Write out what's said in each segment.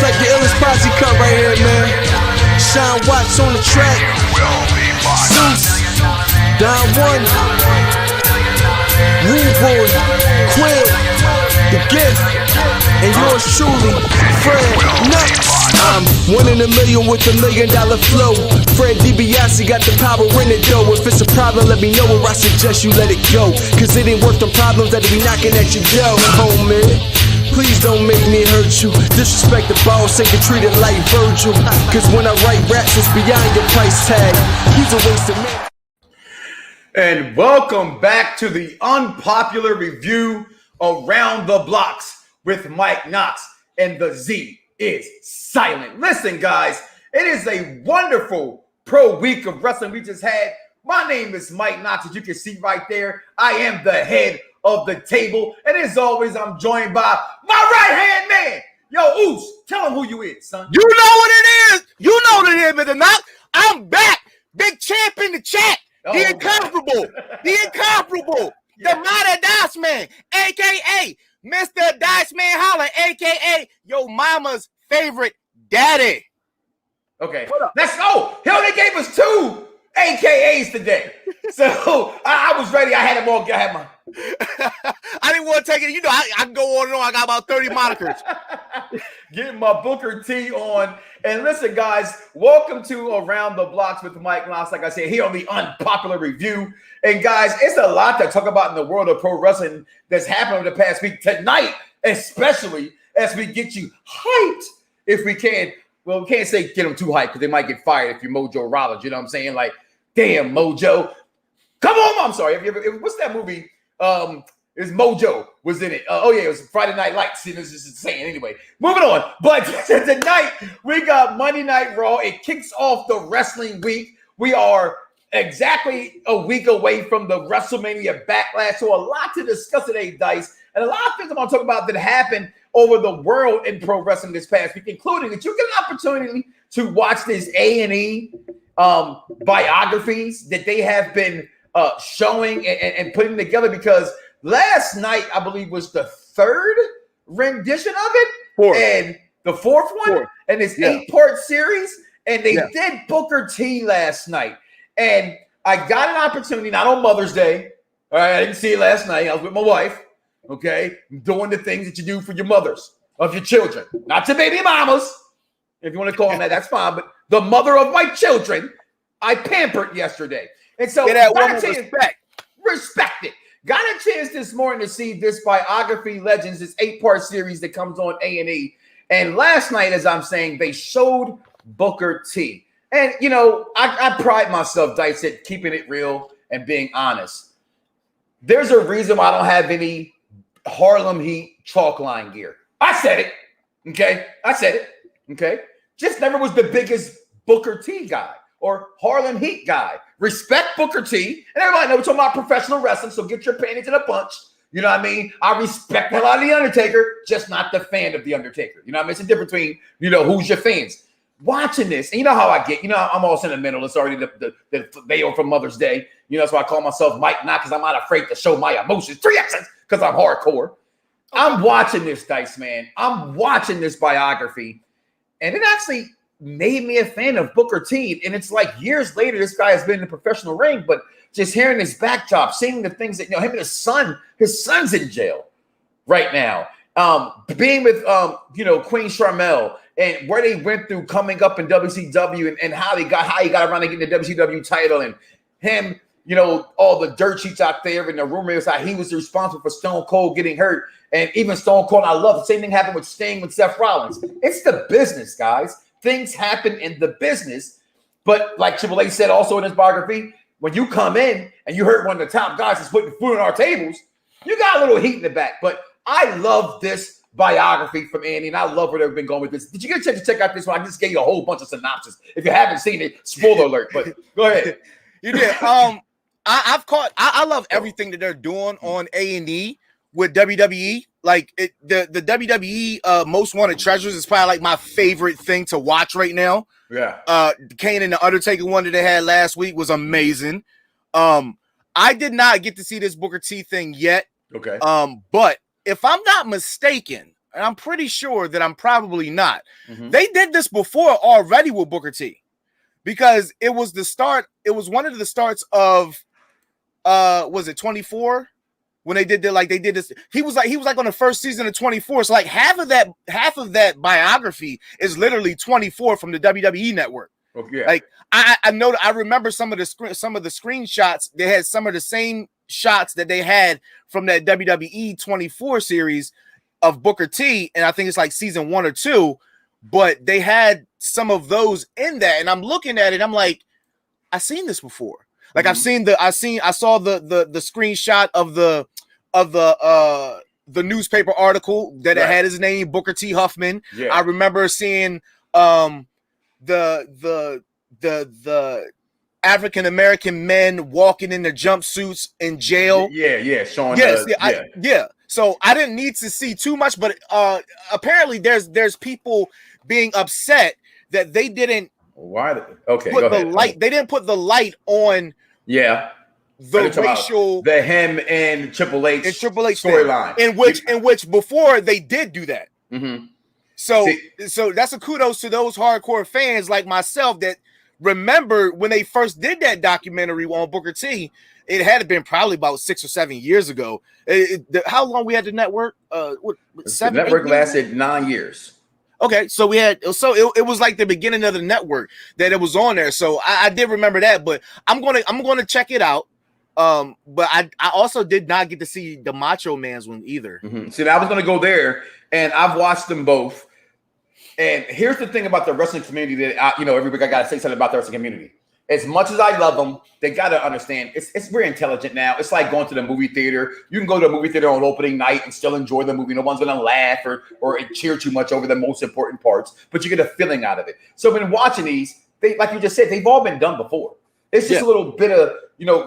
like the illest posse cut right here, man. Sean Watts on the track. Zeus, Don One, Rude Boy, Quill, The Gift, and yours truly, Fred Knoxxx. I'm 1 in a million with $1 million flow. Fred DiBiase got the power in it though. If it's a problem, let me know, or I suggest you let it go. Cause it ain't worth the problems that'll be knocking at your door, homie. Please don't make me hurt you. Disrespect the boss, ain't treated like Virgil. Cause when I write raps, it's beyond your price tag. He's a waste of man. And welcome back to the unpopular review Around the Bloxxx with Mike Knoxxx, and the Z is silent. Listen, guys, it is a wonderful pro week of wrestling we just had. My name is Mike Knoxxx, as you can see right there. I am the head of the table, and as always, I'm joined by my right-hand man. Yo, Oos, tell him who you is, son. You know what it is. You know what it is, Mr. Knoxxx. I'm back. Big champ in the chat. Oh, the incomparable. The incomparable. Yeah. The Mighty Dice Man, a.k.a. Mr. Dice Man Holler, a.k.a. your mama's favorite daddy. Okay, let's go. He only gave us 2 AKAs today. So I was ready. I had them all. I had my. I didn't want to take it. You know, I can go on and on. I got about 30 monikers. Getting my Booker T on. And listen, guys, welcome to Around the Bloxxx with Mike Knoxxx. Like I said, here on the unpopular review. And guys, it's a lot to talk about in the world of pro wrestling that's happened over the past week. Tonight, especially as we get you hyped, if we can. Well, we can't say get them too hyped because they might get fired if you're Mojo Rollins. You know what I'm saying? Like, damn, Mojo. Come on, I'm sorry. What's that movie? It's Mojo was in it. It was Friday Night Lights. This is insane. Anyway, moving on. But tonight we got Monday Night Raw. It kicks off the wrestling week. We are exactly a week away from the WrestleMania Backlash. So a lot to discuss today, Dice, and a lot of things I'm going to talk about that happened over the world in pro wrestling this past week, including that you get an opportunity to watch this A&E biographies that they have been showing and putting together, because last night, I believe, was the 3rd rendition of it. And the 4th one, and this 8-part series. And they did Booker T last night. And I got an opportunity, not on Mother's Day. All right, I didn't see it last night. I was with my wife, okay, doing the things that you do for your mothers of your children. Not your baby mamas, if you want to call them that, that's fine. But the mother of my children, I pampered yesterday. And so, respect it. Got a chance this morning to see this biography legends, this 8-part series that comes on A&E. And last night, as I'm saying, they showed Booker T. And, you know, I pride myself, Dice, at keeping it real and being honest. There's a reason why I don't have any Harlem Heat chalk line gear. I said it, okay? I said it, okay? Just never was the biggest Booker T guy or Harlem Heat guy. Respect Booker T. And everybody knows we're talking about professional wrestling, so get your panties in a bunch. You know what I mean? I respect a lot of The Undertaker, just not the fan of The Undertaker. You know what I mean? It's a difference between, you know, who's your fans. Watching this, and you know how I get. You know, I'm all sentimental. It's already the veil from Mother's Day. You know, that's why I call myself Mike Knoxxx, because I'm not afraid to show my emotions. 3 X's, because I'm hardcore. I'm watching this, Dice, man. I'm watching this biography, and it actually made me a fan of Booker T. And it's like years later, this guy has been in the professional ring, but just hearing his backdrop, seeing the things that, you know, him and his son's in jail right now. Being with, you know, Queen Sharmell, and where they went through coming up in WCW, and how he got around to getting the WCW title, and him, you know, all the dirt sheets out there, and the rumor is how he was responsible for Stone Cold getting hurt. And even Stone Cold, I love the same thing happened with Sting, with Seth Rollins. It's the business, guys. Things happen in the business. But like Triple H said also in his biography, when you come in and you hurt one of the top guys that's putting food on our tables, you got a little heat in the back. But I love this biography from Andy, and I love where they've been going with this. Did you get a chance to check out this one? I just gave you a whole bunch of synopsis. If you haven't seen it, spoiler alert. But go ahead. You did. I love everything that they're doing on A&E with WWE. Like the WWE Most Wanted Treasures is probably like my favorite thing to watch right now. Yeah. Kane and the Undertaker one that they had last week was amazing. I did not get to see this Booker T thing yet. Okay. But if I'm not mistaken, and I'm pretty sure that I'm probably not. Mhm. They did this before already with Booker T, because it was the start. It was one of the starts of, was it 24? When they did this, he was like on the first season of 24. So like half of that biography is literally 24 from the WWE network. Okay. Like I know, I remember some of the screenshots. They had some of the same shots that they had from that WWE 24 series of Booker T, and I think it's like season 1 or 2. But they had some of those in that, and I'm looking at it. I'm like, I've seen this before. Like I saw the screenshot of the newspaper article that it had his name, Booker T. Huffman. Yeah. I remember seeing the African American men walking in their jumpsuits in jail. Yeah, Sean. Yes, So I didn't need to see too much, but apparently there's people being upset that they didn't put the light. They didn't put the light on. Yeah. The racial, the him and Triple H storyline, in which before they did do that. Mm-hmm. So that's a kudos to those hardcore fans like myself that remember when they first did that documentary on Booker T. It had been probably about 6 or 7 years ago. How long we had the network? The network lasted 9 years. Okay, so it was like the beginning of the network that it was on there. So I did remember that, but I'm gonna check it out. But I also did not get to see the Macho Man's one either. Mm-hmm. See, I was gonna go there, and I've watched them both. And here's the thing about the wrestling community that everybody got to say something about the wrestling community. As much as I love them, they got to understand it's very intelligent now. It's like going to the movie theater. You can go to a movie theater on opening night and still enjoy the movie. No one's going to laugh or cheer too much over the most important parts, but you get a feeling out of it. So when watching these, they, like you just said, they've all been done before. It's just a little bit of,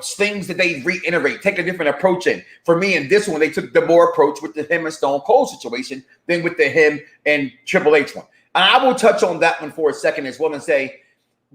things that they reiterate, take a different approach in. For me, in this one, they took the more approach with the him and Stone Cold situation than with the him and Triple H one. And I will touch on that one for a second as well and say,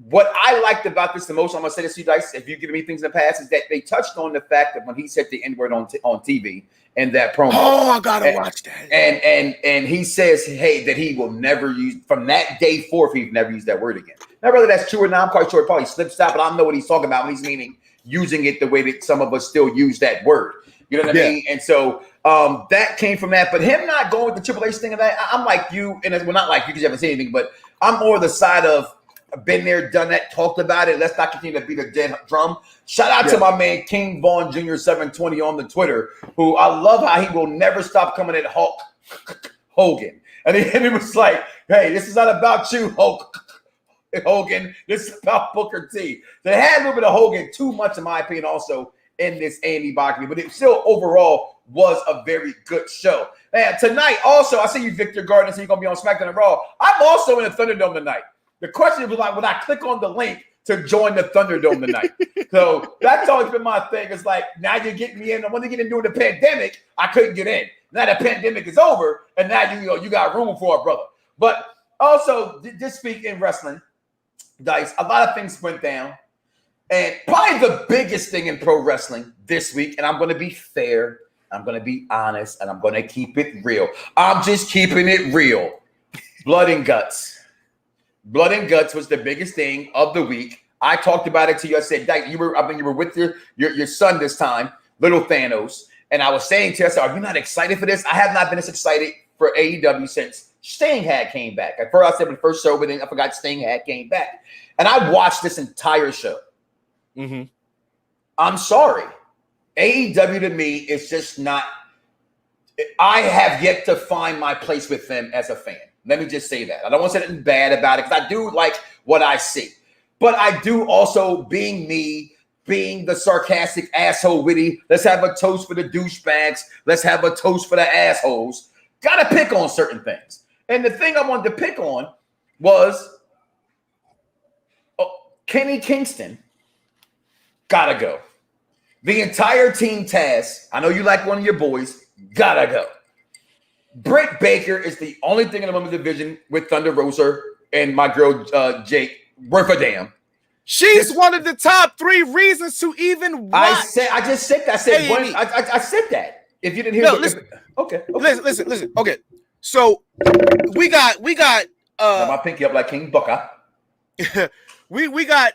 what I liked about this the most, I'm going to say this to you guys, if you've given me things in the past, is that they touched on the fact that when he said the N-word on TV and that promo. Oh, I got to watch that. And he says, hey, that he will never use, from that day forth, he'd never use that word again. Now, whether that's true or not, I'm quite sure it probably slipped out, but I don't know what he's talking about when he's meaning using it the way that some of us still use that word. You know what I mean? And so that came from that. But him not going with the Triple H thing of that, I'm like you, and well, not like you because you haven't seen anything, but I'm more the side of been there, done that, talked about it. Let's not continue to beat a dead drum. Shout out to my man King Vaughn Jr. 720 on the Twitter, who I love how he will never stop coming at Hulk Hogan. And it was like, hey, this is not about you, Hulk Hogan. This is about Booker T. They had a little bit of Hogan, too much in my opinion, also in this A&E Boxing, but it still overall was a very good show. And tonight, also, I see you, Victor Gardner, so you're going to be on SmackDown and Raw. I'm also in the Thunderdome tonight. The question was like, when I click on the link to join the Thunderdome tonight. So that's always been my thing. It's like, now you're getting me in. When they get in during the pandemic, I couldn't get in. Now the pandemic is over, and now you got room for a brother. But also, this week in wrestling, Dice, a lot of things went down. And probably the biggest thing in pro wrestling this week, and I'm going to be fair, I'm going to be honest, and I'm going to keep it real. I'm just keeping it real. Blood and Guts. Blood and Guts was the biggest thing of the week. I talked about it to you. I said, Dyke, you were with your son this time, little Thanos. And I was saying to you, I said, are you not excited for this? I have not been as excited for AEW since Sting had came back. At first I said when the first show, but then I forgot Sting had came back. And I watched this entire show. Mm-hmm. I'm sorry. AEW to me is just not. I have yet to find my place with them as a fan. Let me just say that. I don't want to say anything bad about it because I do like what I see. But I do also, being me, being the sarcastic asshole witty, let's have a toast for the douchebags. Let's have a toast for the assholes. Got to pick on certain things. And the thing I wanted to pick on was Kenny Kingston. Gotta go. The entire team Taz, I know you like one of your boys, gotta go. Britt Baker is the only thing in the women's division with Thunder Rosa and my girl Jake worth a damn. She's one of the top 3 reasons to even watch. I said that. I said that. If you didn't hear, listen. Okay. So we got Got my pinky up like King Booker. we got,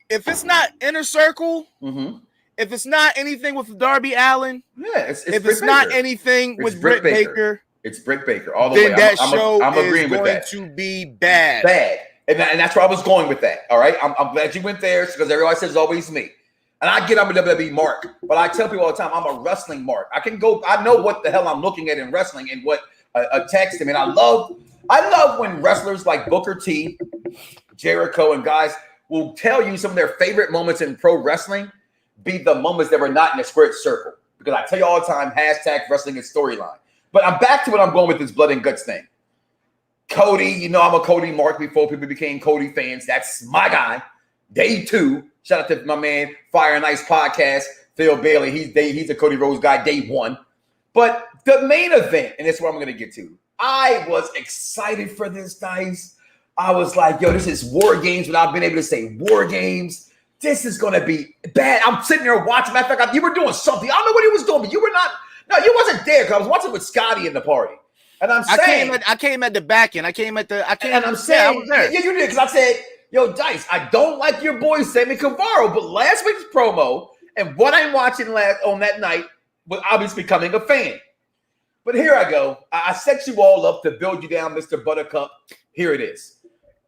if it's not Inner Circle, Mm-hmm. if it's not anything with Darby Allin, Yeah, it's if Britt it's not Baker. anything It's with Britt Britt Baker, it's Britt Baker all the then way. that show I'm is agreeing with going that. to be bad. Bad. And that's where I was going with that. All right. I'm glad you went there because everybody says it's always me. And I get I'm a WWE mark, but I tell people all the time I'm a wrestling mark. I know what the hell I'm looking at in wrestling and what attacks them. And I love when wrestlers like Booker T, Jericho, and guys will tell you some of their favorite moments in pro wrestling be the moments that were not in a squared circle. Because I tell you all the time, # wrestling is storyline. But I'm back to what I'm going with this blood and guts thing. Cody, you know I'm a Cody mark before people became Cody fans. That's my guy. Day 2. Shout out to my man, Fire and Ice Podcast, Phil Bailey. He's a Cody Rhodes guy, day 1. But the main event, and that's what I'm going to get to. I was excited for this, guys. I was like, yo, this is War Games, but I've been able to say War Games. This is going to be bad. I'm sitting there watching. Matter of fact, you were doing something. I don't know what he was doing, but you were not. No, you wasn't there because I was watching with Scotty in the party. And I'm saying. I came at the back end. And I'm saying. I was there. Yeah, you did. Because I said, yo, Dice, I don't like your boy Sammy Guevara, but last week's promo and what I'm watching on that night was obviously becoming a fan. But here I go. I set you all up to build you down, Mr. Buttercup. Here it is.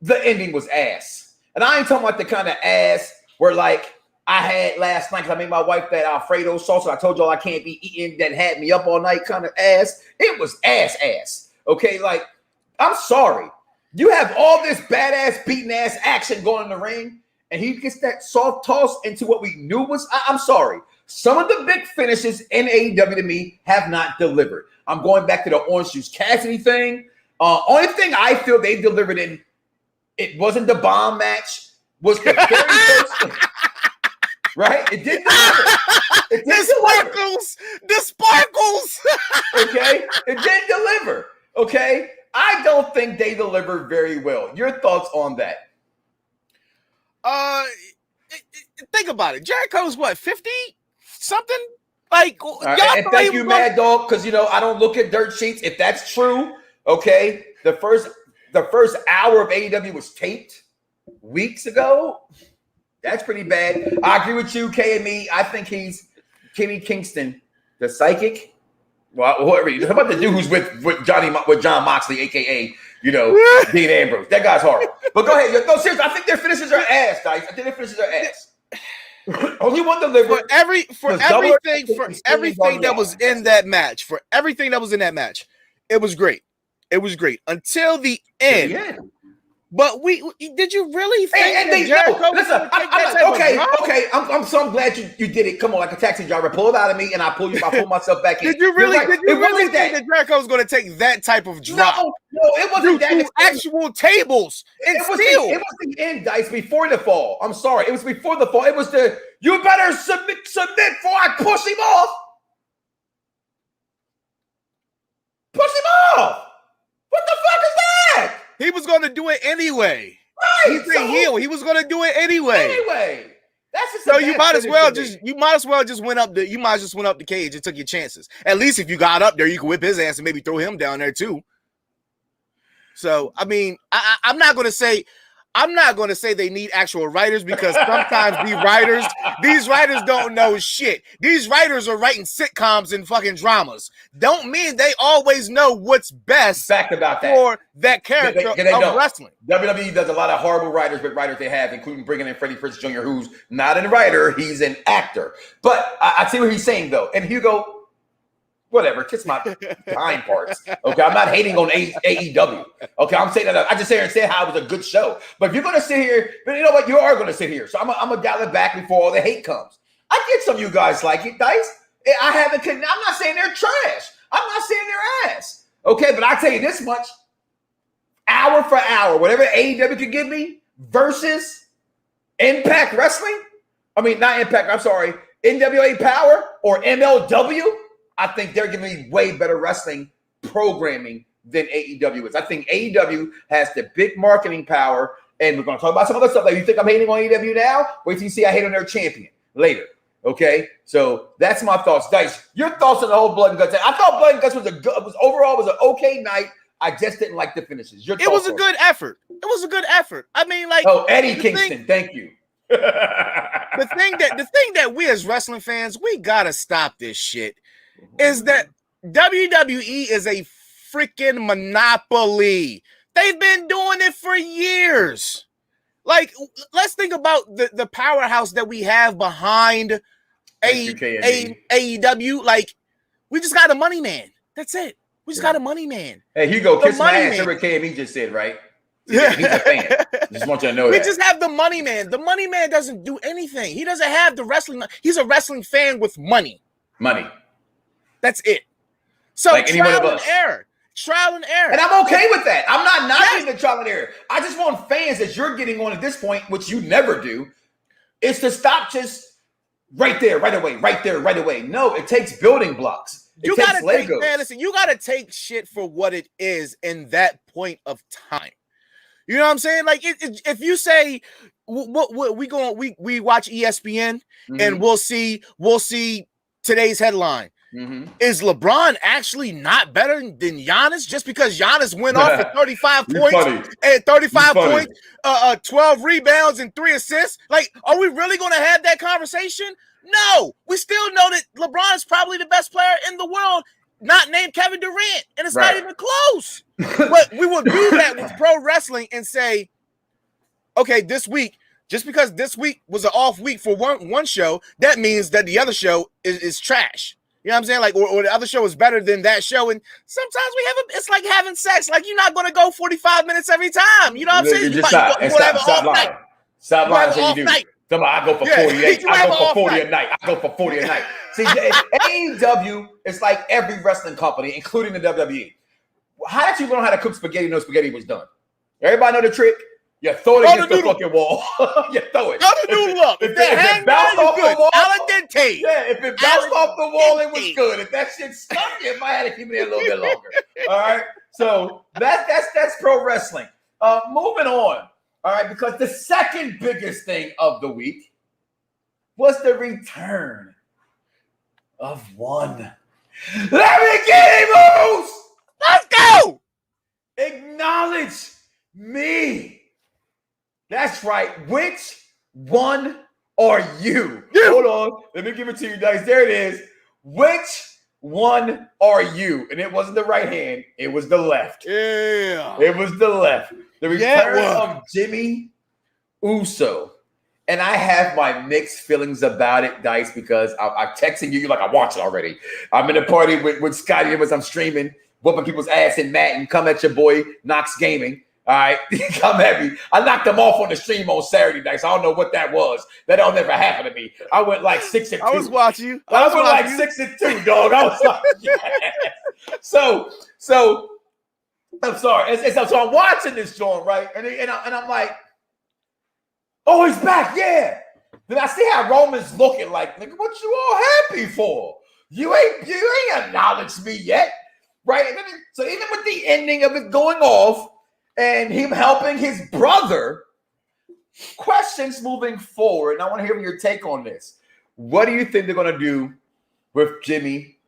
The ending was ass. And I ain't talking about the kind of ass where, like, I had last night because I made my wife that Alfredo sauce. And I told y'all I can't be eating that had me up all night kind of ass. It was ass. Okay, like, I'm sorry. You have all this badass, beating ass action going in the ring, and he gets that soft toss into what we knew was. I'm sorry. Some of the big finishes in AEW to me have not delivered. I'm going back to the Orange Juice Cassidy thing. Only thing I feel they delivered in, it wasn't the bomb match, was the very first. Right? It did deliver. It did deliver. The sparkles. Okay? It did deliver. Okay? I don't think they delivered very well. Your thoughts on that? Think about it. Jericho's what, 50 something? Like, and thank you, Mad Dog, because I don't look at dirt sheets. If that's true, okay, the first hour of AEW was taped weeks ago. That's pretty bad. I agree with you, KME. I think he's Kenny Kingston, the psychic. Well, whoever. How about the dude who's with John Moxley, aka Dean Ambrose? That guy's horrible. But go ahead. No, seriously, I think their finishes are ass, guys. I think their finishes are ass. Only one delivered. For everything that was in that match, it was great. It was great until the end. Yeah. But did you really think okay. I'm so glad you did it. Come on, like a taxi driver, pull it out of me, and I pull myself back in. Did you really think that Jericho was going to take that type of drop? No, it wasn't that. Actual tables and it steel. It was the end, Dice, before the fall. I'm sorry, it was before the fall. It was you better submit before I push him off. Push him off. What the fuck is that? He was going to do it anyway. Right. He's a heel. He was going to do it anyway. That's just so you might as well just went up the cage and took your chances. At least if you got up there, you could whip his ass and maybe throw him down there too. So I mean, I'm not going to say they need actual writers because sometimes these writers don't know shit. These writers are writing sitcoms and fucking dramas. Don't mean they always know what's best fact about that for that character of wrestling. WWE does a lot of horrible writers with writers they have, including bringing in Freddie Prinze Jr., who's not a writer, he's an actor. But I see what he's saying though, and Hugo. Whatever, kiss my behind parts. Okay, I'm not hating on AEW. Okay, I'm saying that I just sit here and say how it was a good show. But if you're gonna sit here, but you know what, you are gonna sit here. So I'm gonna dial it back before all the hate comes. I get some of you guys like it, Dice. I'm not saying they're trash. I'm not saying they're ass. Okay, but I tell you this much: hour for hour, whatever AEW could give me versus Impact Wrestling. I mean, not Impact. I'm sorry, N.W.A. Power or MLW. I think they're giving me way better wrestling programming than AEW is. I think AEW has the big marketing power, and we're going to talk about some other stuff. Like, you think I'm hating on AEW now? Wait till you see I hate on their champion later. Okay, so that's my thoughts. Dice, your thoughts on the whole Blood and Guts? I thought Blood and Guts was overall an okay night. I just didn't like the finishes. It was a good effort. It was a good effort. I mean, like, Eddie Kingston, thank you. the thing that we as wrestling fans, we gotta stop this shit, is that WWE is a freaking monopoly. They've been doing it for years. Like, let's think about the powerhouse that we have behind AEW. Like, we just got a money man. That's it. We just got a money man. Hey, Hugo, kiss my ass. Every KME just said, right? Yeah, he's a fan. Just want you to know that. We just have the money man. The money man doesn't do anything. He doesn't have the wrestling. He's a wrestling fan with money. Money. That's it. So like trial and error. Trial and error. And I'm okay with that. I'm not knocking the trial and error. I just want fans that you're getting on at this point, which you never do, is to stop just right there, right away, right there, right away. No, it takes building blocks. You gotta take, man, listen, you gotta take shit for what it is in that point of time. You know what I'm saying? Like, if you say we watch ESPN and we'll see today's headline. Is LeBron actually not better than Giannis just because Giannis went off for 35 points and 35 points, 12 rebounds and 3 assists? Like, are we really going to have that conversation? No, we still know that LeBron is probably the best player in the world, not named Kevin Durant, and it's not even close. But we will do that with pro wrestling and say, okay, this week, just because this week was an off week for one show, that means that the other show is trash. You know what I'm saying? Like, or the other show is better than that show. And sometimes it's like having sex. Like, you're not going to go 45 minutes every time. You know what I'm saying? You stop lying. Stop lying until you do. I go for 48. I go for 40 a night. I go for 40 a night. See, AEW is like every wrestling company, including the WWE. How did you learn how to cook spaghetti? No spaghetti was done. Everybody know the trick? You throw it against the fucking wall. You throw it. Throw the noodle up. If it bounced off the wall, if it bounced off the wall, it was good. If that shit stuck, you might have to keep it in a little bit longer. All right. So that's pro wrestling. Moving on. All right, because the second biggest thing of the week was the return of one. Let me get him, Moose! Let's go! Acknowledge me. That's right. Which one are you? Hold on. Let me give it to you, Dice. There it is. Which one are you? And it wasn't the right hand. It was the left. Yeah. It was the left. The return of Jimmy Uso. And I have my mixed feelings about it, Dice, because I'm texting you. You're like, I watched it already. I'm in a party with Scotty as I'm streaming, whooping people's ass in Madden. Come at your boy, Knoxxx Gaming. All right, come at me. I knocked them off on the stream on Saturday night. So I don't know what that was. That don't never happen to me. I went like 6-2. I was watching you. I went like 6-2, dog. I was like, yes. So I'm sorry. So I'm watching this joint, right? And I'm like, oh, he's back, yeah. Then I see how Roman's looking like, nigga, what you all happy for? You ain't acknowledged me yet, right? And then, so even with the ending of it going off, and him helping his brother, questions moving forward. And I want to hear your take on this. What do you think they're going to do with Jimmy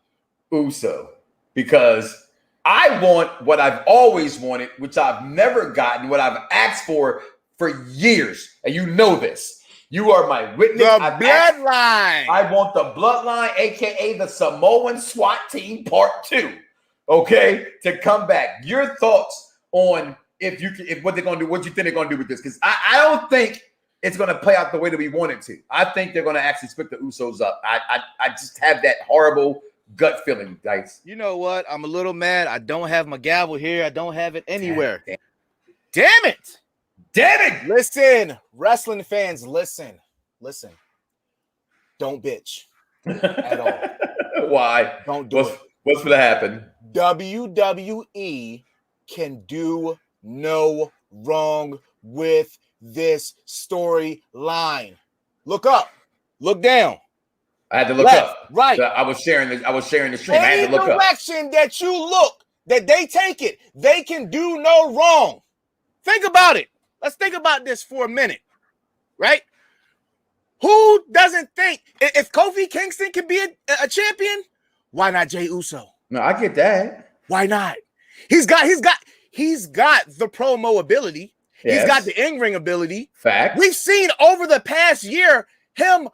Uso? Because I want what I've always wanted, which I've never gotten, what I've asked for years. And you know this. You are my witness. The bloodline. I want the bloodline, a.k.a. the Samoan SWAT team part 2, okay, to come back. Your thoughts on if what they're gonna do, what you think they're gonna do with this? Because I don't think it's gonna play out the way that we want it to. I think they're gonna actually split the Usos up. I just have that horrible gut feeling, Dice. You know what? I'm a little mad. I don't have my gavel here. I don't have it anywhere. Damn it! Listen, wrestling fans, listen. Don't bitch at all. Why? Don't do it. What's gonna happen? WWE can do no wrong with this storyline. Look up, look down. I had to look up. Right. So I was sharing the stream. I had to look up. Any direction that you look, that they take it, they can do no wrong. Think about it. Let's think about this for a minute, right? Who doesn't think if Kofi Kingston can be a champion, why not Jey Uso? No, I get that. Why not? He's got he's got the promo ability. Yes. He's got the in-ring ability. Fact. We've seen over the past year him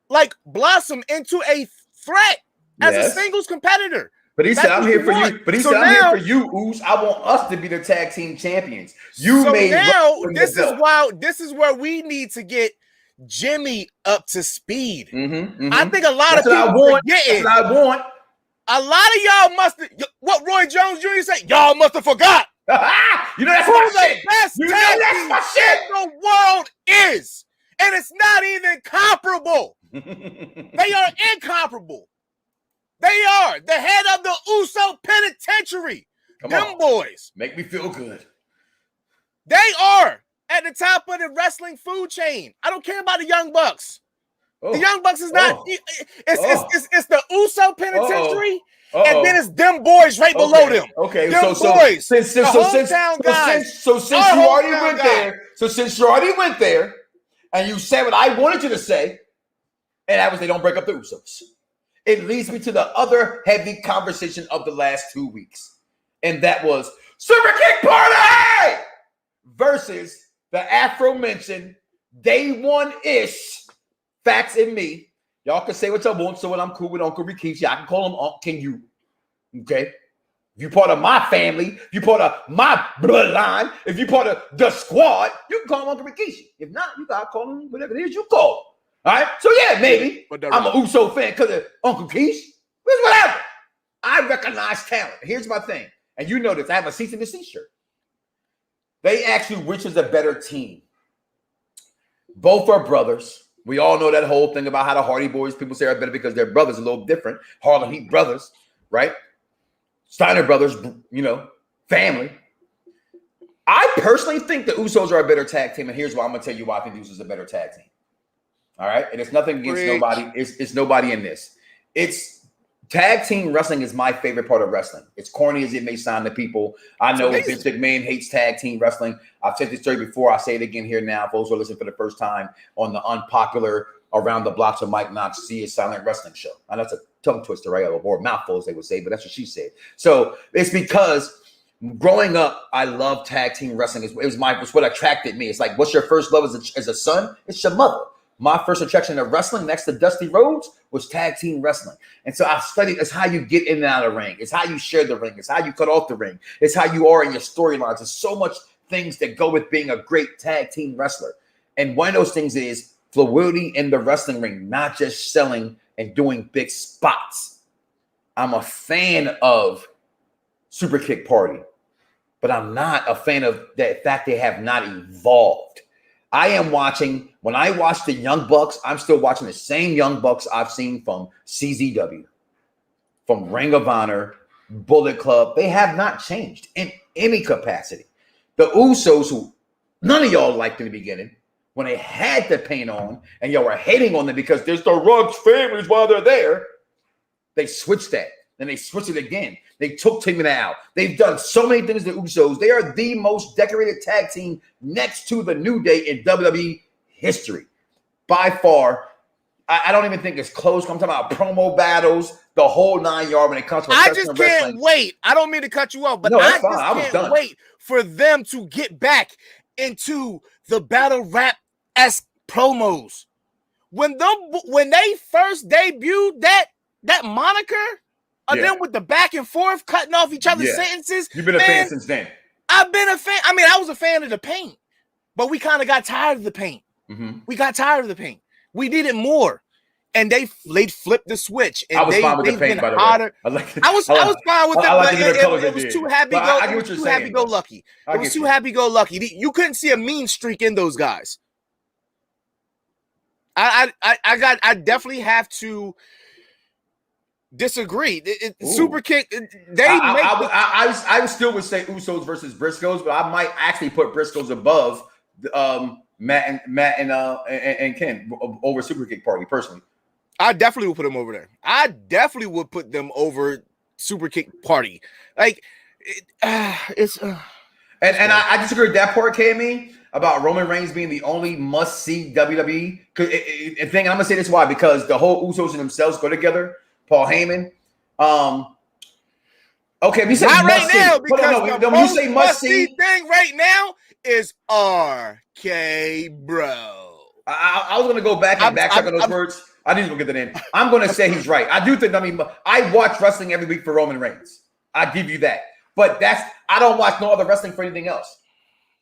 like blossom into a threat as a singles competitor. But he said, "I'm here for you." But he said, "I'm here for you, Oos. I want us to be the tag team champions." You so made now this is where we need to get Jimmy up to speed. I think a lot of people forgetting. That's what I want. A lot of y'all must have what Roy Jones Jr. said. Y'all must have forgot. You know that's who my the shit. best You know tag that's team my shit. in the world is, and it's not even comparable. They are incomparable. They are the head of the Uso Penitentiary. Them boys make me feel good. They are at the top of the wrestling food chain. I don't care about the Young Bucks. The Young Bucks is not. It's the Uso Penitentiary, and then it's them boys right below them. Okay, them boys. Since you already went there, and you said what I wanted you to say, and that was they don't break up the Usos. It leads me to the other heavy conversation of the last 2 weeks, and that was Super Kick Party versus the aforementioned day one-ish Facts and me. Y'all can say what y'all want, so when I'm cool with Uncle Rikishi, I can call him Uncle King You. Okay? If you're part of my family, if you're part of my bloodline, if you're part of the squad, you can call him Uncle Rikishi. If not, you gotta call him whatever it is you call him. All right? So yeah, maybe I'm an Uso fan because of Uncle Keish. It's whatever. I recognize talent. Here's my thing. And you know this. I have a cease and desist shirt. They actually, which is a better team? Both are brothers. We all know that whole thing about how the Hardy Boys, people say are better because their brothers are a little different. Harlem Heat brothers, right? Steiner brothers, you know, family. I personally think the Usos are a better tag team, and here's why. I'm going to tell you why I think the Usos are a better tag team. All right? And it's nothing against nobody. It's nobody in this. It's tag team wrestling is my favorite part of wrestling. It's corny as it may sound to people. I know Vince McMahon hates tag team wrestling. I've said this story before. I'll say it again here now. Folks who are listening for the first time on the unpopular Around the Blocks of Mike Knoxxx See It Silent Wrestling Show. And that's a tongue twister, right? Or mouthful, as they would say, but that's what she said. So it's because growing up, I love tag team wrestling. It was what attracted me. It's like, what's your first love as a son? It's your mother. My first attraction of wrestling next to Dusty Rhodes was tag team wrestling. And so I've studied it's how you get in and out of the ring. It's how you share the ring. It's how you cut off the ring. It's how you are in your storylines. There's so much things that go with being a great tag team wrestler. And one of those things is fluidity in the wrestling ring, not just selling and doing big spots. I'm a fan of Super Kick Party, but I'm not a fan of the fact they have not evolved. I am watching, when I watch the Young Bucks, I'm still watching the same Young Bucks I've seen from CZW, from Ring of Honor, Bullet Club. They have not changed in any capacity. The Usos, who none of y'all liked in the beginning, when they had the paint on and y'all were hating on them because there's the Ruggs families while they're there, they switched that. Then they switched it again. They took Tina out. They've done so many things to the Usos. They are the most decorated tag team next to the New Day in WWE history. By far, I don't even think it's close. I'm talking about promo battles, the whole 9 yard when it comes to I just can't wait. I don't mean to cut you off, but I just can't wait for them to get back into the battle rap-esque promos. When they first debuted that moniker, and then with the back and forth, cutting off each other's sentences. You've been a fan since then. I've been a fan. I mean, I was a fan of the paint, but we kind of got tired of the paint. We got tired of the paint. We needed more. And they flipped the switch. And I was fine with the paint, by the way. I was fine with it, but it was too happy-go-lucky. It was too happy-go-lucky. You couldn't see a mean streak in those guys. I definitely have to disagree. Super Kick. I still would say Usos versus Briscoes, but I might actually put Briscoes above Matt and Ken over Super Kick Party personally. I definitely would put them over there. I definitely would put them over Super Kick Party. Like it's. And I disagree with that part, KME, about Roman Reigns being the only must-see WWE thing. I'm gonna say this why, because the whole Usos and themselves go together. Paul Heyman. Okay, if you say not right must now see. because Hold on, the when you most say must see thing right now is RK Bro. I was gonna go back and backtrack on those words. I didn't even get that in. I'm gonna say he's right. I do think. I mean, I watch wrestling every week for Roman Reigns. I give you that. But I don't watch no other wrestling for anything else.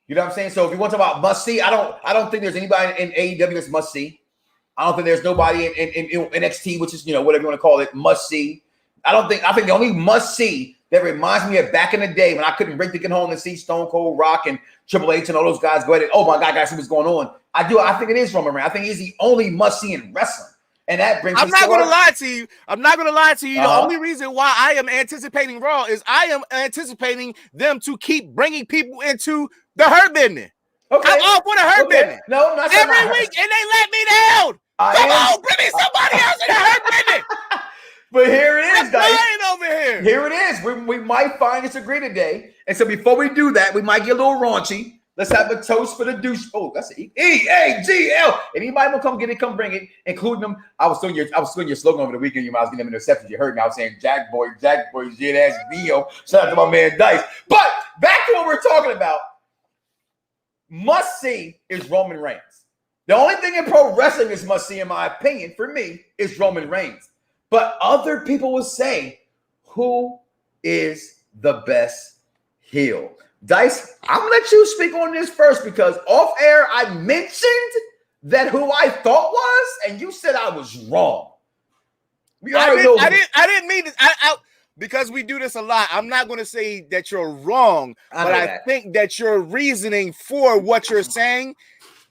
You know what I'm saying? So if you want to talk about must see, I don't think there's anybody in AEW that's must see. I don't think there's nobody in NXT, which is, you know, whatever you want to call it, must see. I think the only must see that reminds me of back in the day when I couldn't wait to get home and see Stone Cold, Rock, and Triple H and all those guys go ahead and, oh my God, guys, see what's going on. I think it is Roman Reigns. I think he's the only must see in wrestling. And that brings I'm not going to lie to you. I'm not going to lie to you. The only reason why I am anticipating Raw is I am anticipating them to keep bringing people into the Hurt Business. Okay. I'm all for the Hurt Business. No, not every week, and they let me down. Come on, bring me somebody else in the Hurt Business. But here it is, guys. Over here. Here it is. We might find disagree today. And so before we do that, we might get a little raunchy. Let's have a toast for the douche. Oh, that's an E-A-G-L. Anybody will come get it, come bring it, including them. I was stealing your slogan over the weekend. I was getting them interceptions. You heard me. I was saying Jack Boy, shit ass Neo. Shout out to my man Dice. But back to what we're talking about. Must see is Roman Reigns. The only thing in pro wrestling is must see, in my opinion, for me, is Roman Reigns. But other people will say, who is the best heel? Dice, I'm going to let you speak on this first because off air, I mentioned that who I thought was, and you said I was wrong. I didn't mean this. Because we do this a lot, I'm not going to say that you're wrong, but I think that your reasoning for what you're saying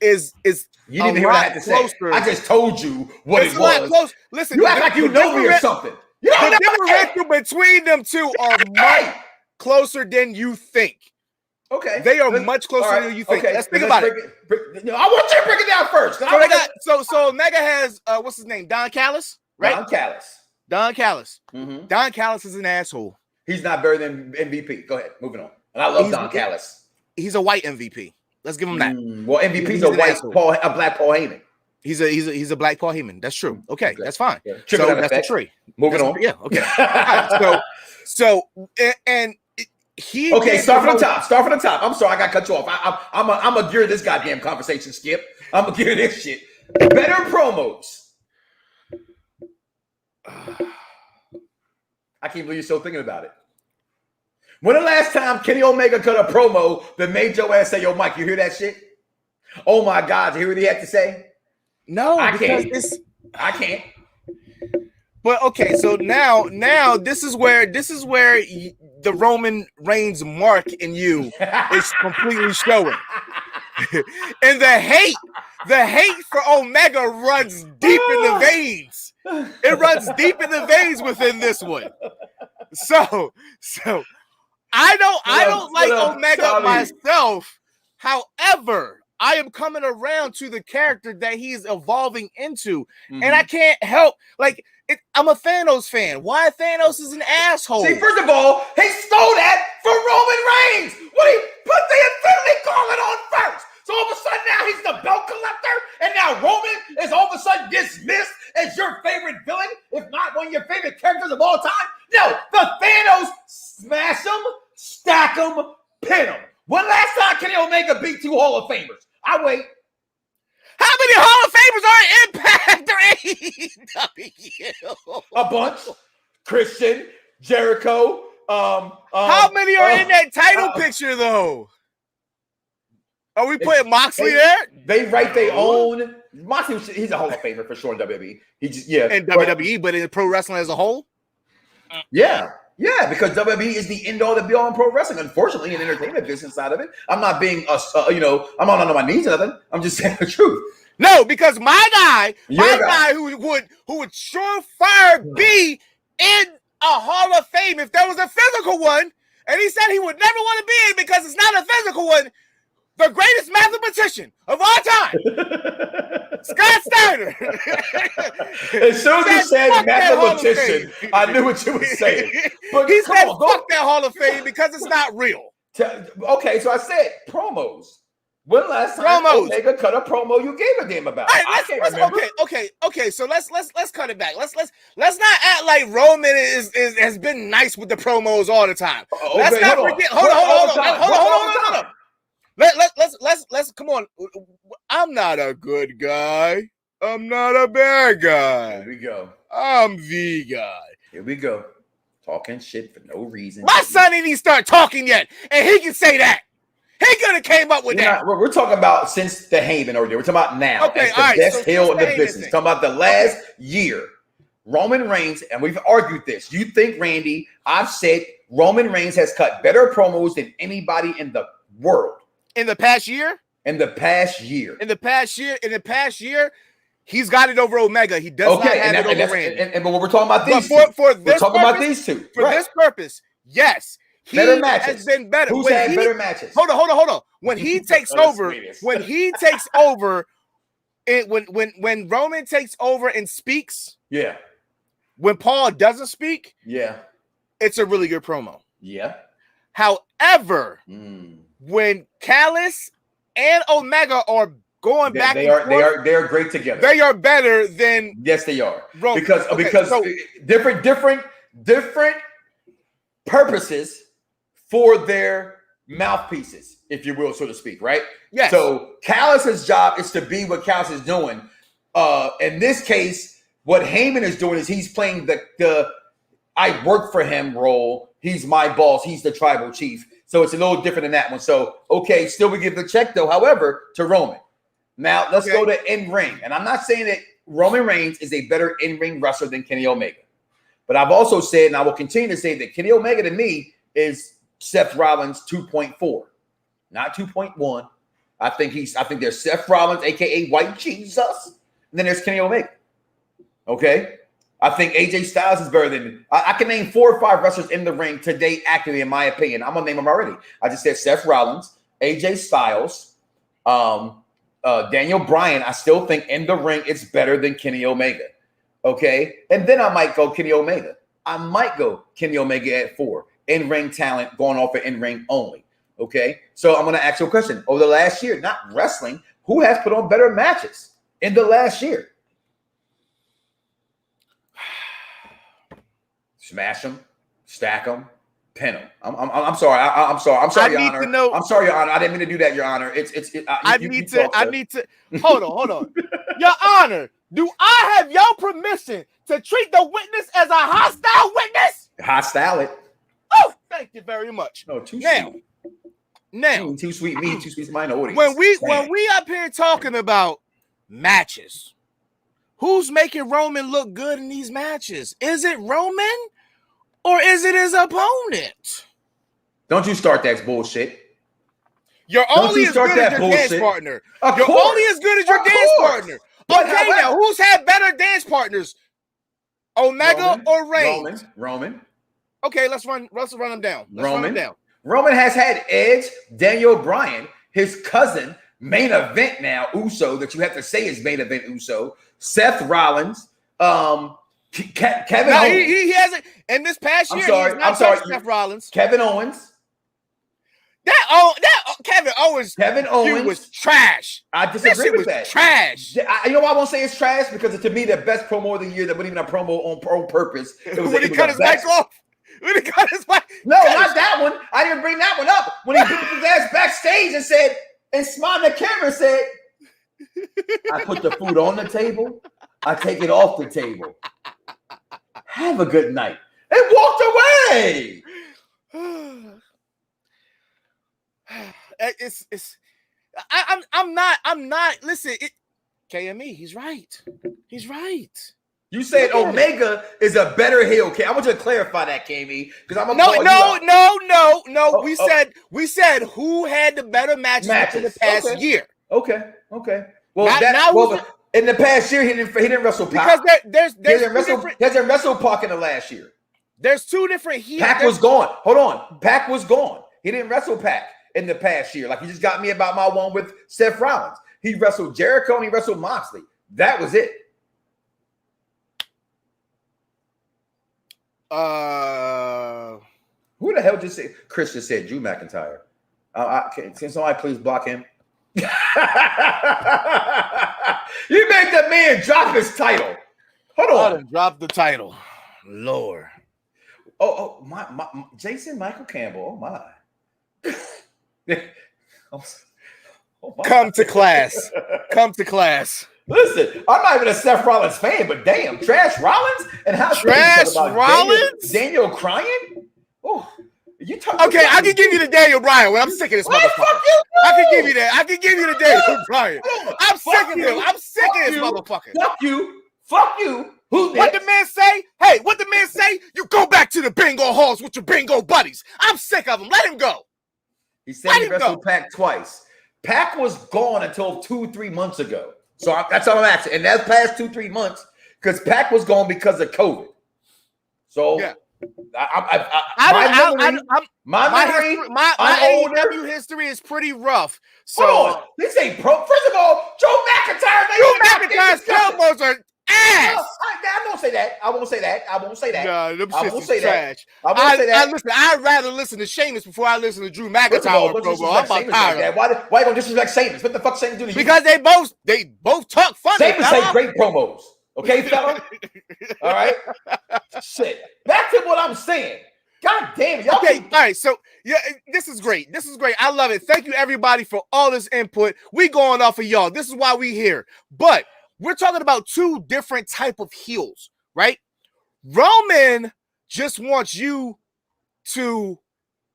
is you didn't hear what I had to say. I just told you what it was. Close. Listen, you act like you know me or something. The differential between them two are much closer than you think. Okay, they are much closer than you think. Okay. Let's think about it. I want you to break it down first. So Mega has what's his name? Don Callis, right? Don Callis. Mm-hmm. Don Callis is an asshole. He's not better than MVP. Go ahead, moving on. And I love Don Callis. He's a white MVP. Let's give him that. Well, MVP's a black Paul Heyman. He's a black Paul Heyman. That's true. Okay, that's fine. Yeah. So that's the tree. Moving on. Yeah. Okay. so he. Okay. Start from the top. I'm sorry, I got cut you off. I'm gonna gear this goddamn conversation, Skip. I'm gonna gear this shit. Better promos. I can't believe you're still thinking about it. When the last time Kenny Omega cut a promo that made your ass say, yo, Mike, you hear that shit? Oh my God, you hear what he had to say? No, I can't. But okay, so now this is where the Roman Reigns mark in you is completely showing. And the hate for Omega runs deep in the veins. It runs deep in the veins within this one. So I don't like Omega myself. However, I am coming around to the character that he's evolving into, and I can't help I'm a Thanos fan. Why Thanos is an asshole? See, first of all, he stole that from Roman Reigns when he put the Infinity Gauntlet on first. So all of a sudden now he's the belt collector, and now Roman is all of a sudden dismissed as your favorite villain, if not one of your favorite characters of all time. No, the Thanos smash him, stack him, pin him. When last time Kenny Omega beat two Hall of Famers? I wait. How many Hall of Famers are in Impact or AEW? A bunch. Christian, Jericho. How many are in that title picture though? Are we putting Moxley there? They write their own. Moxley, he's a Hall of Famer for sure in WWE. He just in WWE, but in pro wrestling as a whole. Yeah, because WWE is the end all, the be all in pro wrestling. Unfortunately, in the entertainment business side of it, I'm not being I'm not on my knees or nothing. I'm just saying the truth. No, because my guy who would surefire be in a Hall of Fame if there was a physical one, and he said he would never want to be in because it's not a physical one. The greatest mathematician of all time, Scott Steiner. As soon as you said mathematician, I knew what you were saying. But he said, fuck that Hall of Fame because it's not real. Okay, so I said promos. When last time Promos. Omega cut a promo you gave a damn about? All right, I can't remember. Okay. So let's cut it back. Let's not act like Roman has been nice with the promos all the time. Let's not forget. Hold on. Let's come on. I'm not a good guy. I'm not a bad guy. Here we go. I'm the guy. Here we go. Talking shit for no reason. My son ain't even start talking yet, and he can say that. He could have came up with that. We're talking about since the Heyman ordeal. We're talking about now. Okay, as the best heel in the business. Talking about the last year. Roman Reigns, and we've argued this. You think, Randy, I've said Roman Reigns has cut better promos than anybody in the world. In the past year? In the past year, he's got it over Omega. He does not have it over Randy. But we're talking about these two. For this purpose, yes. Better matches. Has been better. Who's had better matches? Hold on. When he takes over, when Roman takes over and speaks, yeah. When Paul doesn't speak, yeah, it's a really good promo. Yeah. However, when Callis and Omega are going back, they are great together. They are better than yes, they are. Roman. Because different purposes for their mouthpieces, if you will, so to speak, right? Yes. So Callis's job is to be what Callis is doing. In this case, what Heyman is doing is he's playing the I work for him role. He's my boss. He's the tribal chief. So it's a little different than that one. So, okay, still we give the check, though, however, to Roman. Now, let's go to in-ring. And I'm not saying that Roman Reigns is a better in-ring wrestler than Kenny Omega. But I've also said, and I will continue to say, that Kenny Omega, to me, is Seth Rollins 2.4, not 2.1. I think there's Seth Rollins, a.k.a. White Jesus, and then there's Kenny Omega. Okay? I think AJ Styles is better than I can name 4 or 5 wrestlers in the ring today, actively, in my opinion. I'm gonna name them already. I just said Seth Rollins, AJ Styles, Daniel Bryan. I still think in the ring it's better than Kenny Omega. Okay, and then I might go Kenny Omega. I might go Kenny Omega at 4. In-ring talent, going off of in-ring only. Okay, so I'm gonna ask you a question. Over the last year, not wrestling, who has put on better matches in the last year? Smash them, stack them, pin them. I'm sorry. I'm sorry, Your Honor. I'm sorry, Your Honor. I didn't mean to do that, Your Honor. I need to. Hold on. Your Honor, do I have your permission to treat the witness as a hostile witness? Hostile it. Oh, thank you very much. No, too sweet. Now, too sweet me, too sweet my audience. When we up here talking about matches, who's making Roman look good in these matches? Is it Roman? Or is it his opponent? Don't you start that bullshit. You're only as good as your dance partner. You're only as good as your dance partner. Okay, now who's had better dance partners? Omega or Reigns? Roman. Okay, let's run them down. Roman has had Edge, Daniel Bryan, his cousin, main event now, Uso, that you have to say is main event Uso, Seth Rollins, Kevin Owens. He hasn't in this past year. I'm sorry, Seth Rollins. Kevin Owens. Kevin Owens was trash. I disagree with that. Trash. You know why I won't say it's trash? Because to me, the best promo of the year that wasn't even a promo on purpose. When he cut his mic off. When he cut his mic. No, not that one. I didn't bring that one up. When he put his ass backstage and said, and smiled at the camera and said, I put the food on the table. I take it off the table. Have a good night. And walked away. I'm not. Listen, KME, he's right. You said Omega is a better heel. I want you to clarify that, KME, because I'm no. We said who had the better matches in the past year. Okay. Well, in the past year, he didn't wrestle Pac. Because he hasn't wrestled Pac in the last year. There's 2 different heels. Pac was gone. Hold on. Pac was gone. He didn't wrestle Pac in the past year. Like, he just got me about my one with Seth Rollins. He wrestled Jericho and he wrestled Moxley. That was it. Who the hell just said? Chris just said Drew McIntyre. Can somebody please block him? You made the man drop his title. Hold on. I done dropped the title. Lord. Oh, my Jason Michael Campbell. Oh my. Oh, my. Come to class. Come to class. Listen, I'm not even a Seth Rollins fan, but damn, Trash Rollins and how Trash Rollins? Daniel crying? Oh, you talk. Okay, I can give you the Daniel Bryan when I'm sick of this motherfucker. Fuck you, I can give you that. I can give you the Daniel Bryan. I'm sick of him. I'm sick of this motherfucker. Fuck you. Fuck you. Who What the man say? Hey, what the man say? You go back to the bingo halls with your bingo buddies. I'm sick of him. Let him go. He said he wrestled Pac twice. Pac was gone until 2-3 months ago. So that's all I'm asking. And that's past 2-3 months because Pac was gone because of COVID. So yeah. My AEW history is pretty rough. So hold on. This ain't pro. First of all, Joe McIntyre's promos are ass. I won't say that. I won't say that. I won't say that. Nah, them I shits won't is say trash. that. I won't say that. Listen, I'd rather listen to Sheamus before I listen to Drew McIntyre promo. Why you gonna disrespect Sheamus? What the fuck Sheamus do to you? Because they both talk funny. Sheamus say great promos. Okay, fella? All right? Shit. Back to what I'm saying. God damn it. Okay, all right. So, yeah, this is great. This is great. I love it. Thank you, everybody, for all this input. We going off of y'all. This is why we here. But we're talking about two different type of heels, right? Roman just wants you to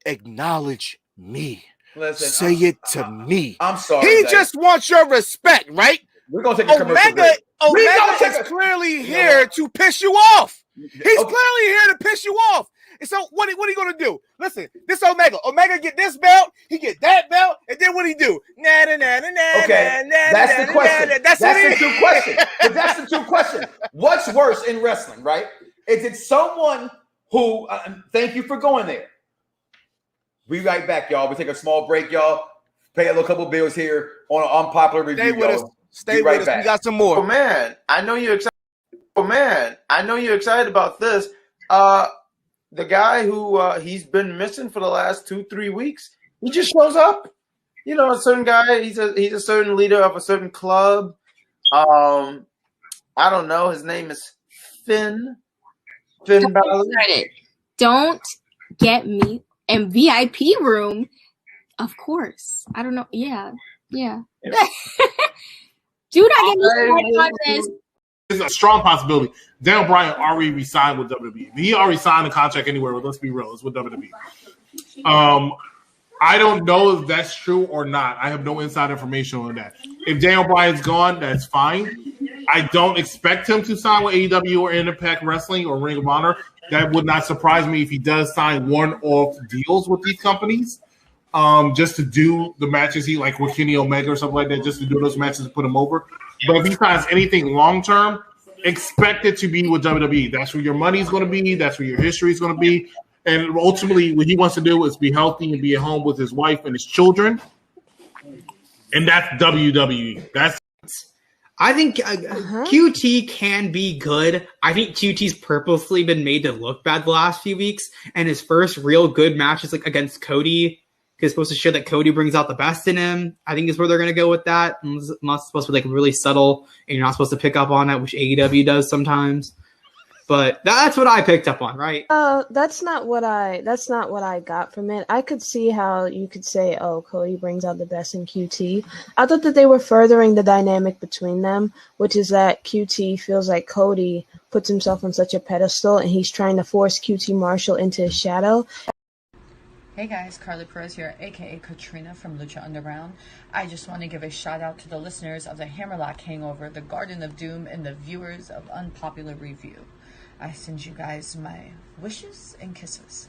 acknowledge me. Listen, say it to me. I'm sorry. He just wants your respect, right? We're going to take a commercial break. Omega is clearly here to piss you off. He's clearly here to piss you off. And so what are you going to do? Listen, this Omega get this belt, he get that belt, and then what he do? Okay, that's the question. That's the two questions. But that's the two questions. What's worse in wrestling, right? Is it someone who, thank you for going there. We right back, y'all. We take a small break, y'all. Pay a little couple bills here on an unpopular review. Stay with us. Stay with us. We got some more. Oh man, I know you're excited about this. The guy who he's been missing for the last 2-3 weeks, he just shows up. You know, a certain guy. He's a certain leader of a certain club. I don't know. His name is Finn. Finn Balor. Don't get me in VIP room. Of course. I don't know. Yeah. Do not get me started on this. It's a strong possibility. Daniel Bryan already resigned with WWE. He already signed a contract anywhere, but let's be real, it's with WWE. I don't know if that's true or not. I have no inside information on that. If Daniel Bryan's gone, that's fine. I don't expect him to sign with AEW or Impact Wrestling or Ring of Honor. That would not surprise me if he does sign one-off deals with these companies. Just to do the matches he like with Kenny Omega or something like that, just to do those matches and put him over. But if he signs anything long term, expect it to be with WWE. That's where your money's going to be. That's where your history is going to be. And ultimately, what he wants to do is be healthy and be at home with his wife and his children. And that's WWE. I think QT can be good. I think QT's purposely been made to look bad the last few weeks. And his first real good match is like against Cody. He's supposed to show that Cody brings out the best in him. I think is where they're going to go with that. It's not supposed to be like really subtle, and you're not supposed to pick up on it, which AEW does sometimes. But that's what I picked up on, right? That's not what I got from it. I could see how you could say, "Oh, Cody brings out the best in QT." I thought that they were furthering the dynamic between them, which is that QT feels like Cody puts himself on such a pedestal, and he's trying to force QT Marshall into his shadow. Hey guys, Carly Perez here, aka Katrina from Lucha Underground. I just want to give a shout out to the listeners of the Hammerlock Hangover, the Garden of Doom, and the viewers of Unpopular Review. I send you guys my wishes and kisses.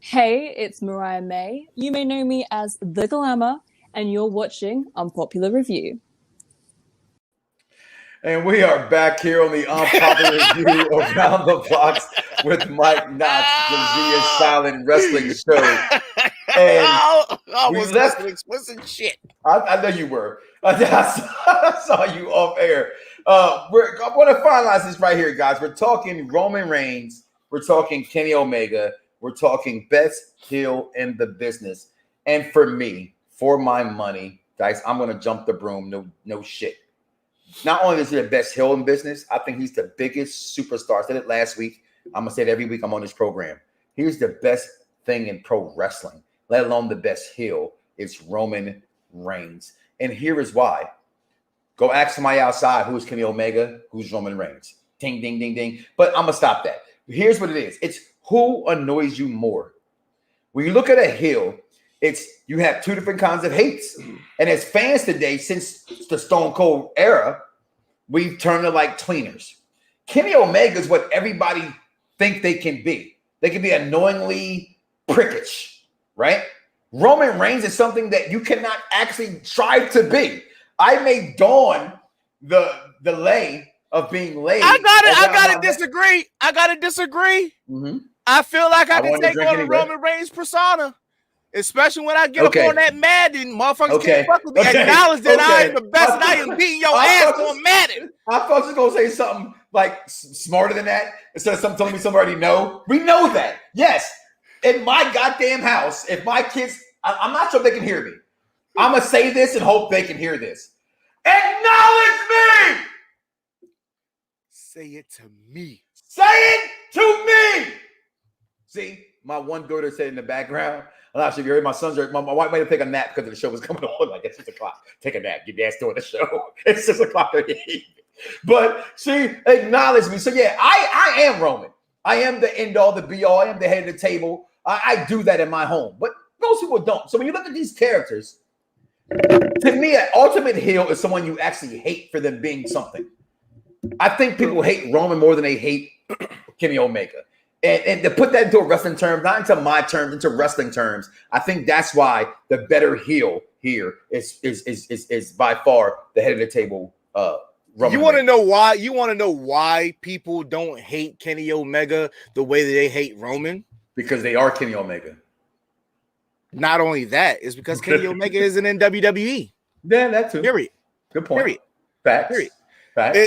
Hey, it's Mariah May. You may know me as The Glamour, and you're watching Unpopular Review. And we are back here on the Unpopular Review Around the Bloxxx with Mike Knoxxx, the Zia Silent Wrestling Show. And I was listening explicit shit. I know you were. I saw you off air. I want to finalize this right here, guys. We're talking Roman Reigns. We're talking Kenny Omega. We're talking best heel in the business. And for me, for my money, guys, I'm gonna jump the broom. No shit. Not only is he the best heel in business, I think he's the biggest superstar. I said it last week. I'm gonna say it every week I'm on this program. Here's the best thing in pro wrestling, let alone the best heel. It's Roman Reigns. And here is why. Go ask somebody outside who's Kenny Omega, who's Roman Reigns. Ding, ding, ding, ding. But I'm gonna stop that. Here's what it is. It's who annoys you more. When you look at a heel, it's you have two different kinds of hates. And as fans today, since the Stone Cold era, we've turned to like tweeners. Kenny Omega is what everybody think they can be. They can be annoyingly prickish, right? Roman Reigns is something that you cannot actually try to be. I may don the lay of being laid. I gotta disagree. Mm-hmm. I feel like I can take on the Roman Reigns persona, especially when I get up on that Madden. Motherfuckers can't fuck with me. Acknowledge that I am the best and I am beating your ass on Madden. I thought you were gonna say something like smarter than that instead of something telling me somebody already know. We know that. Yes. In my goddamn house, if my kids, I'm not sure if they can hear me. I'm gonna say this and hope they can hear this. Acknowledge me. Say it to me. Say it to me. See, my one daughter said in the background. I'm not sure if you heard my son's. My wife might have taken a nap because the show was coming on. Like it's 6 o'clock. Take a nap. Your dad's doing the show. It's 6 o'clock in the evening. But she acknowledged me. So yeah, I am Roman. I am the end all, the be all. I am the head of the table. I do that in my home. But most people don't. So when you look at these characters, to me, an ultimate heel is someone you actually hate for them being something. I think people hate Roman more than they hate Kenny Omega. And to put that into a wrestling term, not into my terms, into wrestling terms, I think that's why the better heel here is by far the head of the table. Roman you want to know why? You want to know why people don't hate Kenny Omega the way that they hate Roman? Because they are Kenny Omega. Not only that, it's because Kenny Omega isn't in WWE. Yeah, that too. Period. Good point. Period. Facts. Period. Facts.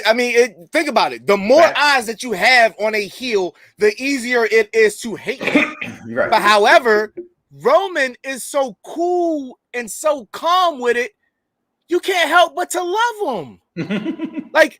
Think about it. The more eyes that you have on a heel, the easier it is to hate him. Right. But however, Roman is so cool and so calm with it, you can't help but to love him. like,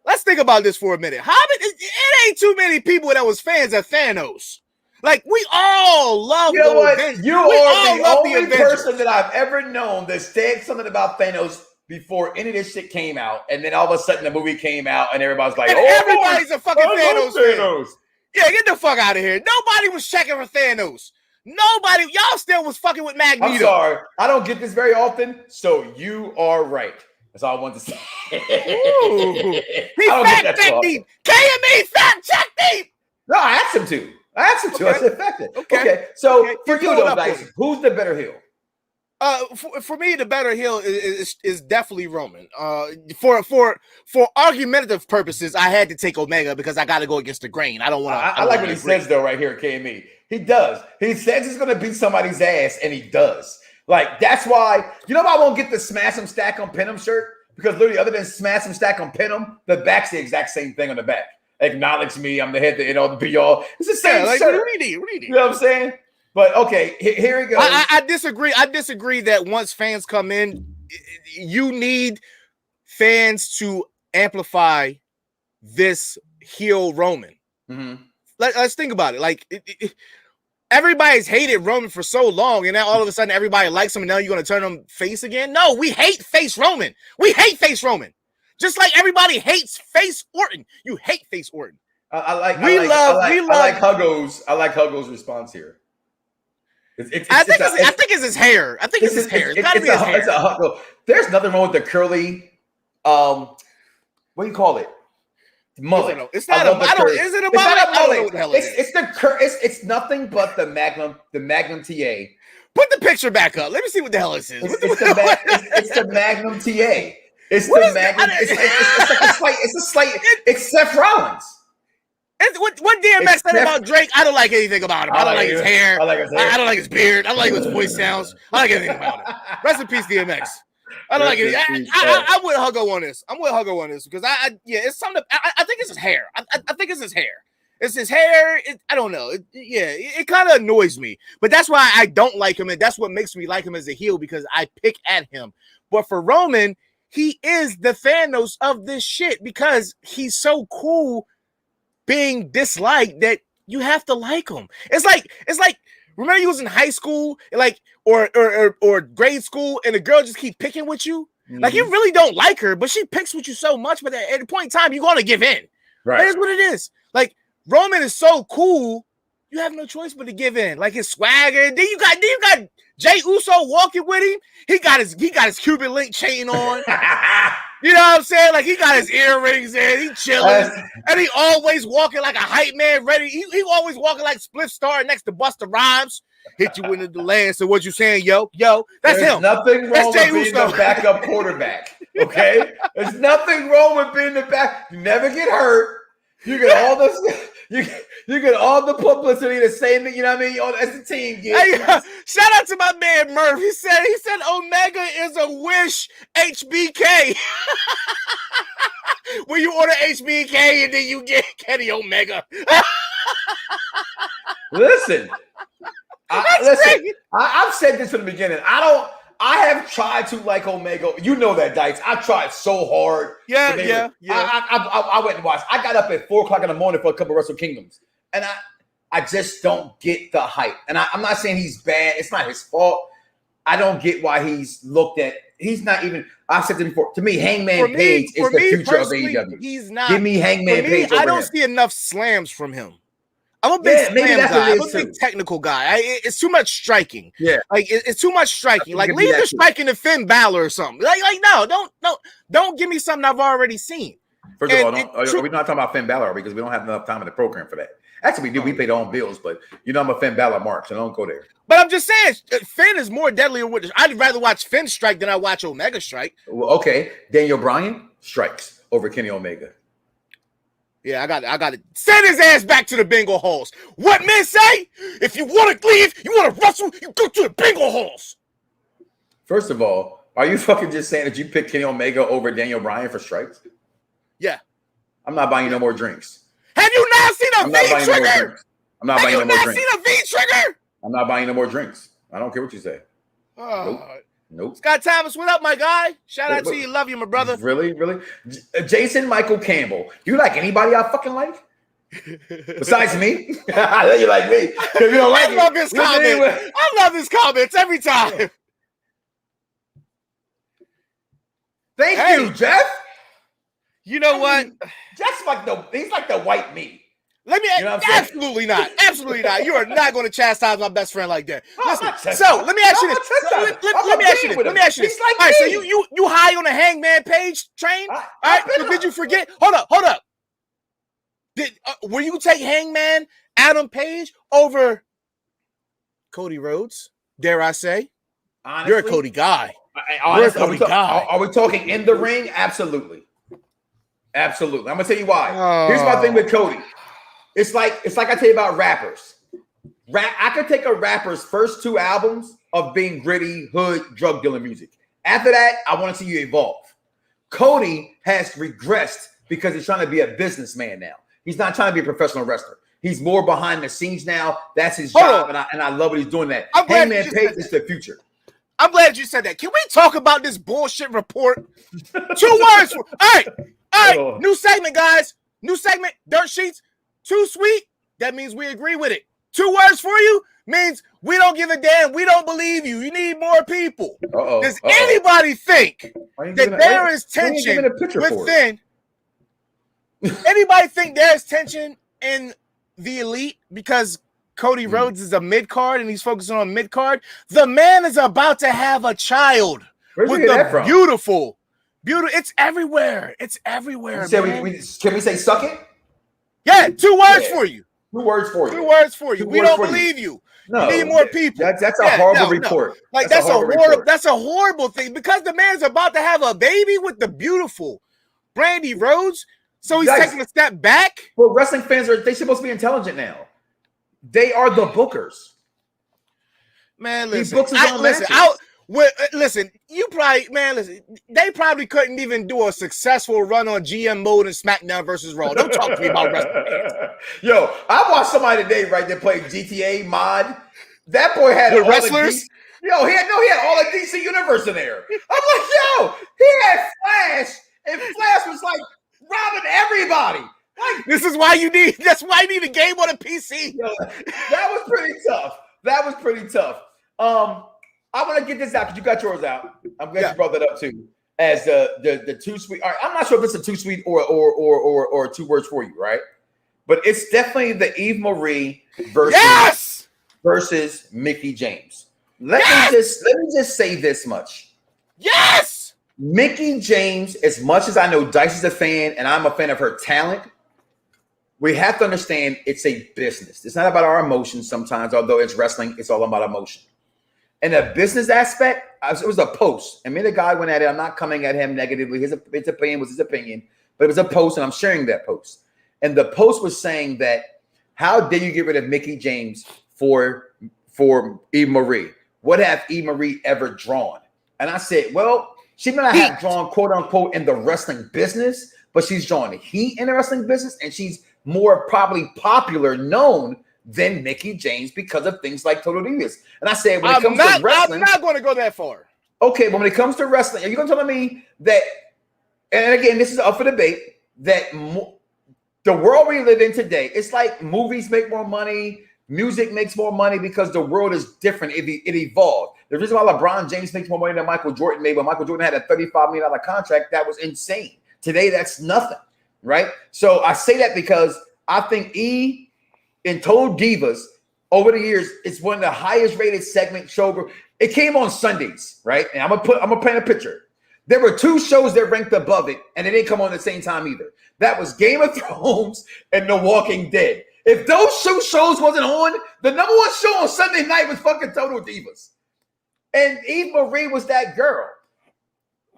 let's think about this for a minute. It ain't too many people that was fans of Thanos. Like, we all love you know what? Avengers. You are the only person that I've ever known that said something about Thanos before any of this shit came out, and then all of a sudden the movie came out, and everybody's like, and "Oh, everybody's a fucking Thanos fan." Thanos. Yeah, get the fuck out of here. Nobody was checking for Thanos. Nobody, y'all still was fucking with Magneto. I'm sorry, I don't get this very often, so you are right. That's all I wanted to say. He fact checked me. KME fact checked me. No, I asked him to. I said fact it. Okay. So for you though, guys, who's the better heel? For me, the better heel is definitely Roman. For argumentative purposes, I had to take Omega because I got to go against the grain. I don't want to. I like what he says though, right here, KME. He does. He says he's going to beat somebody's ass, and he does. Like that's why you know why I won't get the smash him, stack him, pin him shirt because literally, other than smash him, stack him, pin him, the back's the exact same thing on the back. Acknowledge me. I'm the head, the be all. It's the same shirt. What do you need? You know what I'm saying? But okay, here we go. I disagree. I disagree that once fans come in, you need fans to amplify this heel Roman. Mm-hmm. Let's think about it. Like everybody's hated Roman for so long, and now all of a sudden everybody likes him, and now you're going to turn him face again? No, we hate face Roman. We hate face Roman. Just like everybody hates face Orton. You hate face Orton. I like Huggo's response here. I think it's his hair. I think it's his hair. It's gotta be his hair. There's nothing wrong with the curly. What do you call it? Mullet. It's not a mullet. Is it a mullet? I don't know what the hell it is. It's nothing but the Magnum TA. Put the picture back up. Let me see what the hell this is. It's the Magnum TA. It's the Magnum. It's a slight. It's Seth Rollins. What DMX said about Drake, I don't like anything about him. I don't like his hair. I don't like his beard. I don't like his voice sounds. I don't like anything about it. Rest in peace, DMX. I don't like it. I'm with Huggo on this. I'm with Huggo on this because it's something. I think it's his hair. I think it's his hair. It's his hair. I don't know. It kind of annoys me. But that's why I don't like him, and that's what makes me like him as a heel, because I pick at him. But for Roman, he is the Thanos of this shit because he's so cool being disliked that you have to like him. It's like remember you was in high school, like or grade school, and the girl just keep picking with you. Like you really don't like her, but she picks with you so much. But at the point in time, you're gonna give in. Right, that is what it is. Like Roman is so cool, you have no choice but to give in. Like his swagger. Then you got Jay Uso walking with him. He got his Cuban link chain on. You know what I'm saying? Like he got his earrings in. He chilling, and he always walking like a hype man. Ready. He always walking like Split Star next to Busta Rhymes. Hit you into the land. So what you saying, yo? That's There's him. Nothing wrong That's with being the backup quarterback. Okay, there's nothing wrong with being the back. You never get hurt. You get all this. You get all the publicity, the same thing. You know what I mean? As a team, hey, shout out to my man Murph. He said Omega is a Wish HBK. When you order HBK and then you get Kenny Omega. Listen, I've said this from the beginning. I have tried to like Omega. You know that, Dice. I tried so hard. Yeah. I went and watched. I got up at 4:00 in the morning for a couple of Wrestle Kingdoms, and I just don't get the hype. And I'm not saying he's bad. It's not his fault. I don't get why he's looked at. He's not even. I've said it before. To me, Hangman Page is the future of AEW. He's not. Give me Hangman Page. I don't see enough slams from him. I'm a big slam guy. I'm a big technical guy. It's too much striking. Yeah, like it's too much striking. Like leave the striking to Finn Balor or something. Like no, don't give me something I've already seen. First of all, we're not talking about Finn Balor because we don't have enough time in the program for that. Actually, we do. We pay our own bills, but you know I'm a Finn Balor mark, so don't go there. But I'm just saying, Finn is more deadly. I'd rather watch Finn strike than I watch Omega strike. Well, okay, Daniel Bryan strikes over Kenny Omega. Yeah, I got it. Send his ass back to the bingo halls. What men say? If you want to leave, you want to wrestle, you go to the bingo halls. First of all, are you fucking just saying that you picked Kenny Omega over Daniel Bryan for strikes? Yeah. I'm not buying you no more drinks. Have you not seen a V trigger? I'm not buying no more drinks. Have you not seen a V trigger? I'm not buying no more drinks. I don't care what you say. Nope. Scott Thomas, what up, my guy? Shout out to you. Love you, my brother. Really? Jason Michael Campbell. Do you like anybody I fucking like? Besides me? I know you like me. You don't like I love his comments. I love his comments every time. Thank you, Jeff. You know what? Jeff's he's like the white me. Let me absolutely not. Absolutely not. You are not going to chastise my best friend like that. Listen, so let me ask you this. Let me ask you this. All right, so you high on the Hangman Page train? All right, so did you forget? Hold up. Will you take Hangman Adam Page over Cody Rhodes? Dare I say? Honestly, you're a Cody guy. Honestly, you're a Cody guy. Are we talking in the ring? Absolutely. I'm gonna tell you why. Here's my thing with Cody. It's like I tell you about rappers. I could take a rapper's first 2 albums of being gritty, hood, drug dealing music. After that, I want to see you evolve. Cody has regressed because he's trying to be a businessman now. He's not trying to be a professional wrestler. He's more behind the scenes now. That's his job, and I love what he's doing that. Hangman Page is the future. I'm glad you said that. Can we talk about this bullshit report? 2 words. All right. New segment, guys. New segment. Dirt sheets. Too sweet. That means we agree with it. 2 words for you means we don't give a damn. We don't believe you. You need more people. Does anybody think that there is tension within? Anybody think there's tension in the elite because Cody Rhodes is a mid card and he's focusing on mid card? The man is about to have a child with the beautiful. It's everywhere. It's everywhere. Can we say suck it? Yeah, 2 words for you. 2 words for you. 2 words for you. We don't believe you. No, you need more people. That's a horrible report. Like that's a horrible thing because the man's about to have a baby with the beautiful Brandy Rhodes. So he's taking a step back. Well, wrestling fans they're supposed to be intelligent now. They are the bookers. Man, listen. Well, listen, they probably couldn't even do a successful run on GM mode in SmackDown versus Raw. Don't talk to me about wrestling fans. Yo, I watched somebody today, right, that played GTA mod. That boy had With all wrestlers? he had all the DC universe in there. I'm like, yo, he had Flash, and Flash was like robbing everybody. Like, That's why you need a game on a PC. Yo, that was pretty tough. I want to get this out because you got yours out. I'm glad you brought that up too. As the too sweet. All right, I'm not sure if it's a too sweet or 2 words for you, right? But it's definitely the Eve Marie versus Mickie James. Let me just say this much. Yes, Mickie James, as much as I know Dice is a fan and I'm a fan of her talent, we have to understand it's a business. It's not about our emotions sometimes, although it's wrestling, it's all about emotion. In a business aspect, it was a post. And me and the guy went at it. I'm not coming at him negatively. His opinion was his opinion, but it was a post, and I'm sharing that post. And the post was saying that, how dare you get rid of Mickie James for Eve Marie? What have Eve Marie ever drawn? And I said, well, she may not have drawn, quote unquote, in the wrestling business, but she's drawn heat in the wrestling business, and she's more probably popular, known than Mickie James because of things like Total Divas. And I said, when it comes to wrestling, I'm not going to go that far. Okay, but when it comes to wrestling, are you going to tell me that, and again, this is up for debate, that the world we live in today, it's like movies make more money, music makes more money because the world is different. It evolved. The reason why LeBron James makes more money than Michael Jordan made, but Michael Jordan had a $35 million contract, that was insane. Today, that's nothing, right? So I say that because I think E! in Total Divas over the years, it's one of the highest rated segment show. It came on Sundays, right? And I'm gonna paint a picture. There were 2 shows that ranked above it, and they didn't come on at the same time either. That was Game of Thrones and The Walking Dead. If those 2 shows wasn't on, the number 1 show on Sunday night was fucking Total Divas. And Eve Marie was that girl.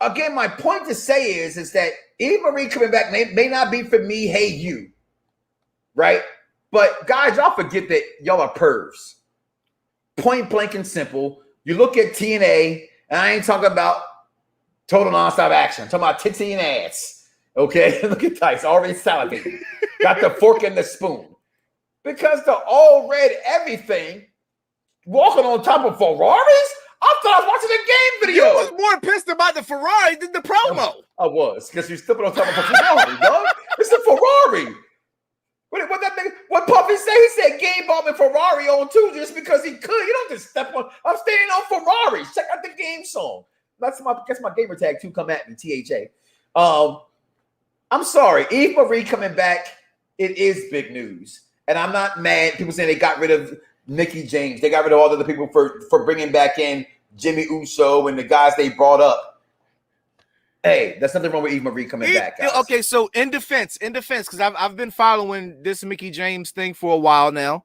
Again, my point to say is that Eve Marie coming back may not be for me, hey you, right? But guys, y'all forget that y'all are pervs. Point blank and simple. You look at TNA, and I ain't talking about total nonstop action. I'm talking about titty and ass. Okay? Look at Tice, already salivating. Got the fork and the spoon. Because the all red everything, walking on top of Ferraris? I thought I was watching a game video. You was more pissed about the Ferrari than the promo. I was, because you're stepping on top of a Ferrari, dog. It's a Ferrari. What Puffy say? He said Game bought me Ferrari on 2 just because he could. You don't just step on. I'm standing on Ferraris. Check out the game song. That's my gamer tag too. Come at me, THA. I'm sorry, Eve Marie coming back. It is big news, and I'm not mad. People saying they got rid of Mickie James. They got rid of all the other people for bringing back in Jimmy Uso and the guys they brought up. Hey, there's nothing wrong with Eve Marie coming back, guys. Okay, so in defense, because I've been following this Mickie James thing for a while now.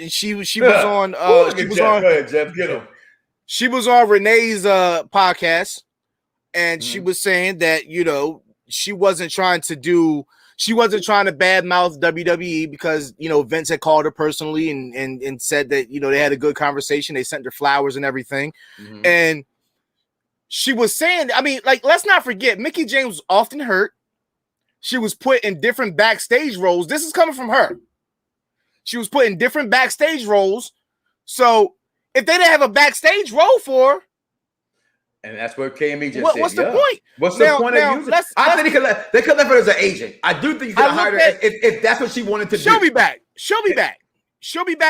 She was on. Go ahead, Jeff. Get him. She was on Renee's podcast, and she was saying that she wasn't trying to badmouth WWE because Vince had called her personally and said that they had a good conversation. They sent her flowers and everything, and she was saying, let's not forget, Mickie James was often hurt. She was put in different backstage roles. This is coming from her. She was put in different backstage roles. So if they didn't have a backstage role for her, and that's what KME just said. What's the point? What's the point of using? I think they could have her as an agent. I do think you could have hired her if that's what she wanted to do. She'll be back. She'll be back,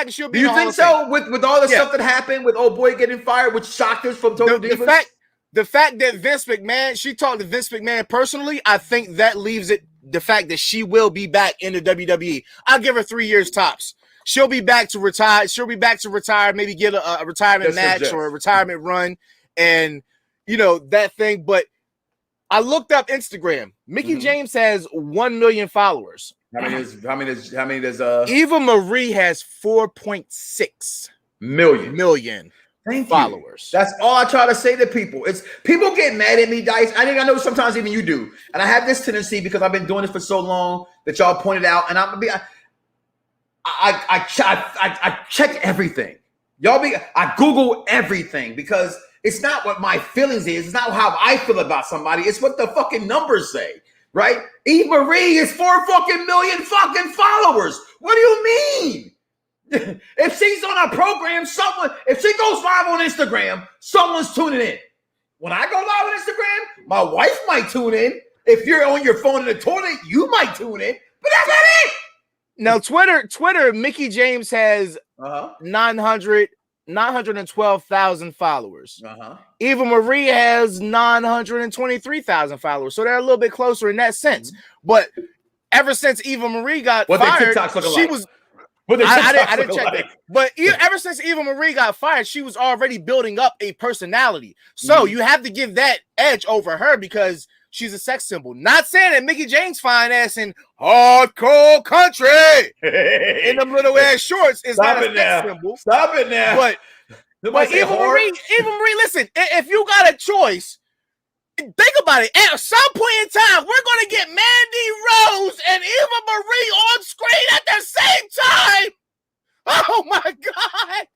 and she'll be. Do you think so? With all the stuff that happened with old boy getting fired, which shocked us from Total Divas? The fact that Vince McMahon, she talked to Vince McMahon personally, I think that leaves it the fact that she will be back in the WWE. I'll give her 3 years tops. She'll be back to retire. She'll be back to retire, maybe get a retirement match or a retirement run, and that thing. But I looked up Instagram. Mickie James has 1 million followers. How many does Eva Marie has 4.6 million. Followers. That's all I try to say to people. It's people get mad at me, Dice. I know sometimes even you do, and I have this tendency because I've been doing this for so long that y'all pointed out, and I check everything. I Google everything because It's not what my feelings is. It's not how I feel about somebody. It's what the fucking numbers say, right? Eve Marie is 4 fucking million fucking followers. What do you mean? If she's on a program, if she goes live on Instagram, someone's tuning in. When I go live on Instagram, my wife might tune in. If you're on your phone in the toilet, you might tune in. But that's not it. Now, Twitter, Mickey James has 912,000 followers. Eva Marie has 923,000 followers. So they're a little bit closer in that sense. But ever since Eva Marie got fired, she was. I didn't check that. But ever since Eva Marie got fired, she was already building up a personality. So you have to give that edge over her because she's a sex symbol. Not saying that Mickey James' fine ass in hardcore country in them little ass shorts is not a sex symbol. Stop it now. But Eva Marie, listen, if you got a choice, think about it. At some point in time, we're going to get Mandy Rose and Eva Marie on screen at the same time. Oh, my God.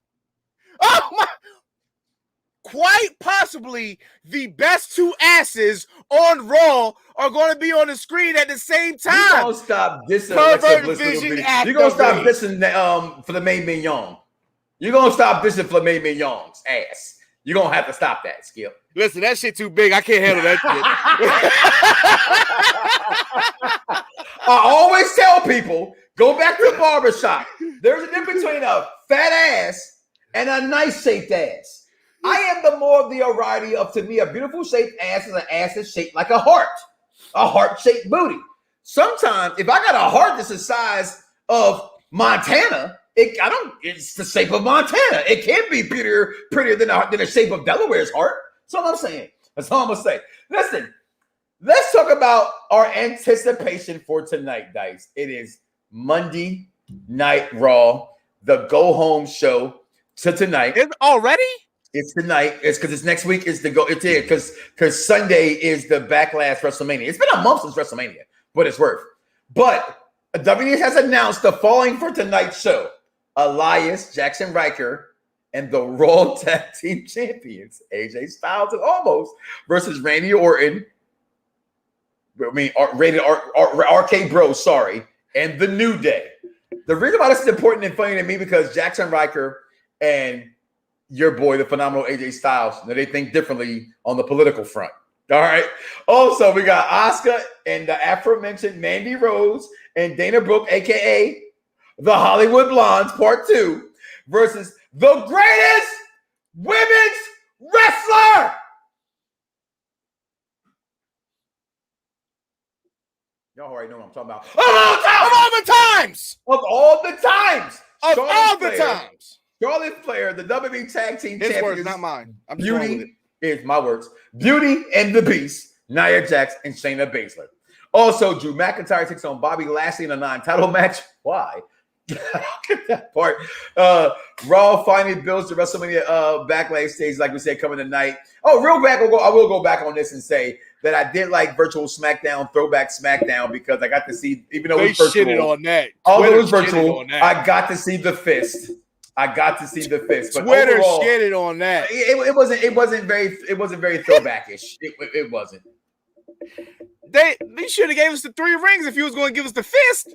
Oh, my. Quite possibly the best two asses on Raw are going to be on the screen at the same time. You're going to stop dissing Alexa Bliss. You're going to stop dissing Filet Mignon. You're going to stop dissing Filet Mignon's ass. You're going to have to stop that, Skip. Listen, that shit too big. I can't handle that shit. I always tell people, go back to the barbershop. There's a difference between a fat ass and a nice shaped ass. I am the more of the variety of, to me, a beautiful shaped ass is an ass that's shaped like a heart-shaped booty. Sometimes, if I got a heart that's the size of Montana, it's the shape of Montana. It can be prettier than the shape of Delaware's heart. That's all I'm saying. That's all I'm gonna say. Listen, let's talk about our anticipation for tonight, Dice. It is Monday Night Raw, the go-home show to tonight. It's already? It's tonight. It's because it's next week. It's because Sunday is the Backlash WrestleMania. It's been a month since WrestleMania, but it's worth. But WWE has announced the following for tonight's show: Elias, Jackson Riker, and the Raw Tag Team Champions, AJ Styles and Almost, versus Randy Orton. Rated RK Bro, sorry, and the New Day. The reason why this is important and funny to me because Jackson Riker and your boy, the phenomenal AJ Styles, they think differently on the political front. All right. Also, we got Asuka and the aforementioned Mandy Rose and Dana Brooke, aka the Hollywood Blondes, Part 2, versus the greatest women's wrestler. Y'all already know what I'm talking about. Of all the times. Charlotte Flair, the WWE Tag Team His Champions. words, not mine. I'm just Beauty going with it. is my words. Beauty and the Beast, Nia Jax and Shayna Baszler. Also, Drew McIntyre takes on Bobby Lashley in a non-title match. Why? Get that part. Raw finally builds the WrestleMania Backlash stage, like we said, coming tonight. Oh, real back. I will go back on this and say that I did like virtual SmackDown, throwback SmackDown, because I got to see, even though it was virtual, shitted on that. Although it was virtual, I got to see the fist. But Twitter overall, shitted on that. It wasn't very throwbackish. It wasn't. They should have gave us the 3 rings if you was going to give us the fist.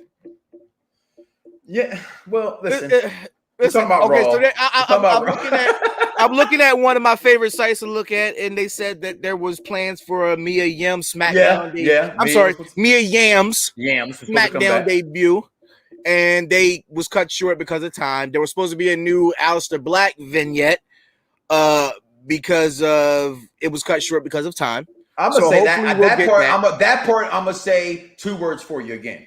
Yeah. Well, listen. Listen, talking about Raw. So I'm looking at one of my favorite sites to look at, and they said that there was plans for a Mia Yim's SmackDown debut. Mia Yim's SmackDown debut, and they was cut short because of time. There was supposed to be a new Aleister Black vignette, because of it was cut short because of time. I'm gonna say that part. I'm gonna say 2 words for you again.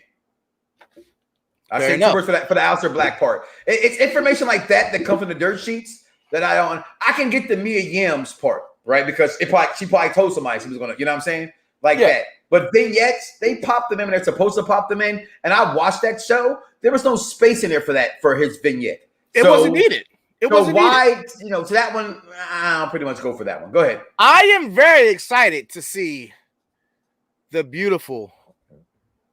I say 2 words for the Aleister Black part. It's information like that comes from the dirt sheets that I can get the Mia Yim's part, right? Because she probably told somebody she was gonna, you know what I'm saying? That. But vignettes, they popped them in when they're supposed to pop them in. And I watched that show. There was no space in there for his vignette. It wasn't needed. It wasn't needed. To that one, I'll pretty much go for that one. Go ahead. I am very excited to see the beautiful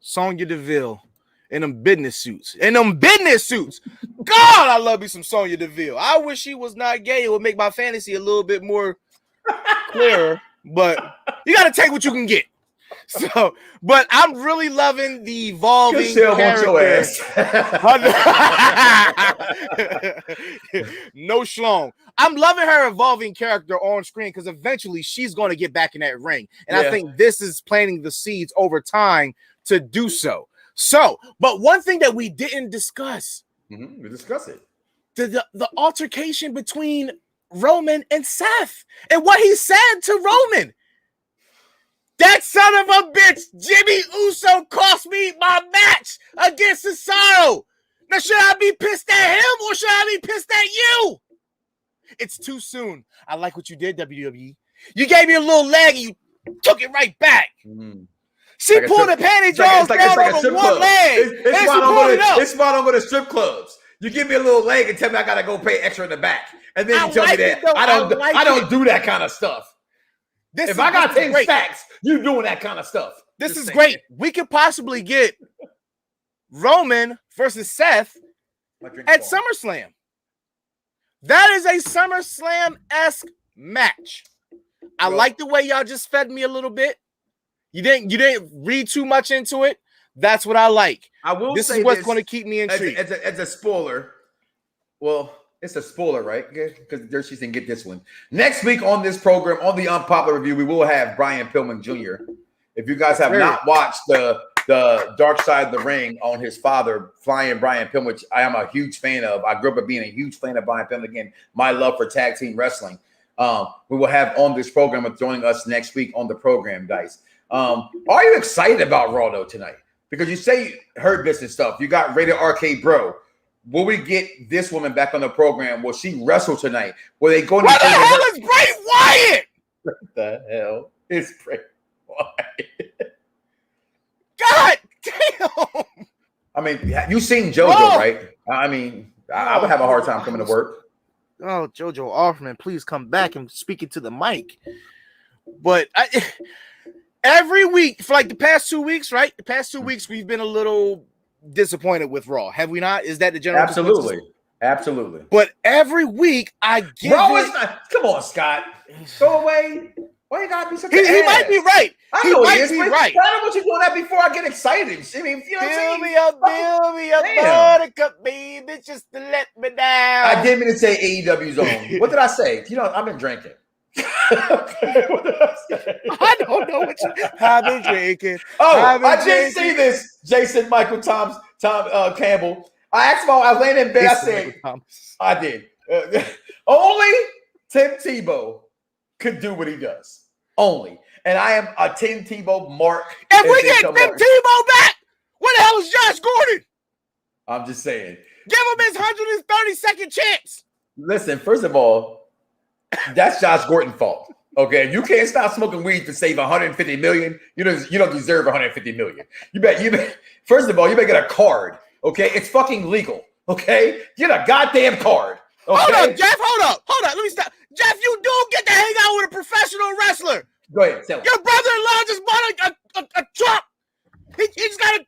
Sonya Deville in them business suits. God, I love me some Sonya Deville. I wish she was not gay. It would make my fantasy a little bit more clearer, but you got to take what you can get. So, but I'm really loving the evolving character. No schlong. I'm loving her evolving character on screen because eventually she's going to get back in that ring. And I think this is planting the seeds over time to do so. So, but one thing that we didn't discuss. We discuss it. The altercation between Roman and Seth and what he said to Roman. That son of a bitch, Jimmy Uso, cost me my match against Cesaro. Now, should I be pissed at him or should I be pissed at you? It's too soon. I like what you did, WWE. You gave me a little leg and you took it right back. She like pulled the panty drawers down over one leg. It's why I don't go to strip clubs. You give me a little leg and tell me I gotta go pay extra in the back, and then you tell me that I don't do that kind of stuff. If I got 10 stacks, you doing that kind of stuff. This is great. We could possibly get Roman versus Seth at SummerSlam. That is a SummerSlam-esque match. I like the way y'all just fed me a little bit. You didn't read too much into it. That's what I like. I will this say is what's going to keep me intrigued. As a spoiler, well, it's a spoiler, right? Because there she didn't get this one. Next week on this program, on the Unpopular Review, we will have Brian Pillman Jr. If you guys have not watched the Dark Side of the Ring on his father, Flying Brian Pillman, which I am a huge fan of. I grew up being a huge fan of Brian Pillman. Again, my love for tag team wrestling. We will have on this program and joining us next week on the program, Dice. Are you excited about Raw though tonight? Because you say Hurt Business stuff. You got Rated RK Bro. Will we get this woman back on the program? Will she wrestle tonight? Will they go? What the hell is Bray Wyatt? What the hell is Bray Wyatt? God damn! I mean, you seen JoJo, right? I mean, I would have a hard time coming to work. Oh, JoJo Offerman, please come back and speak into the mic. But every week for like the past 2 weeks, right? The past 2 weeks, we've been a little disappointed with Raw, have we not? Is that the general? Absolutely. But every week I give Raw is not. Come on, Scott. Go away. Why you gotta be such an He might be right. I know he is. Right. I don't want you doing that before I get excited. I mean, you know what I'm saying? Build me up, buttercup, baby, just to let me down. I didn't mean to say AEW's own. What did I say? You know, I've been drinking. What did I say? I don't know what I've been drinking. I did see this. Jason Michael Tom Campbell. I asked him. I was laying in bed. I said, I did. Only Tim Tebow could do what he does. Only. And I am a Tim Tebow mark. If we get Tim Tebow back, where the hell is Josh Gordon? I'm just saying. Give him his 132nd chance. Listen, first of all, that's Josh Gordon's fault. Okay, you can't stop smoking weed to save 150 million. You don't deserve 150 million. You bet. First of all, you better get a card. Okay, it's fucking legal. Okay, get a goddamn card. Okay? Hold up, Jeff. Hold up. Let me stop. Jeff, you do get to hang out with a professional wrestler. Go ahead. Your brother-in-law just bought a truck. He's got a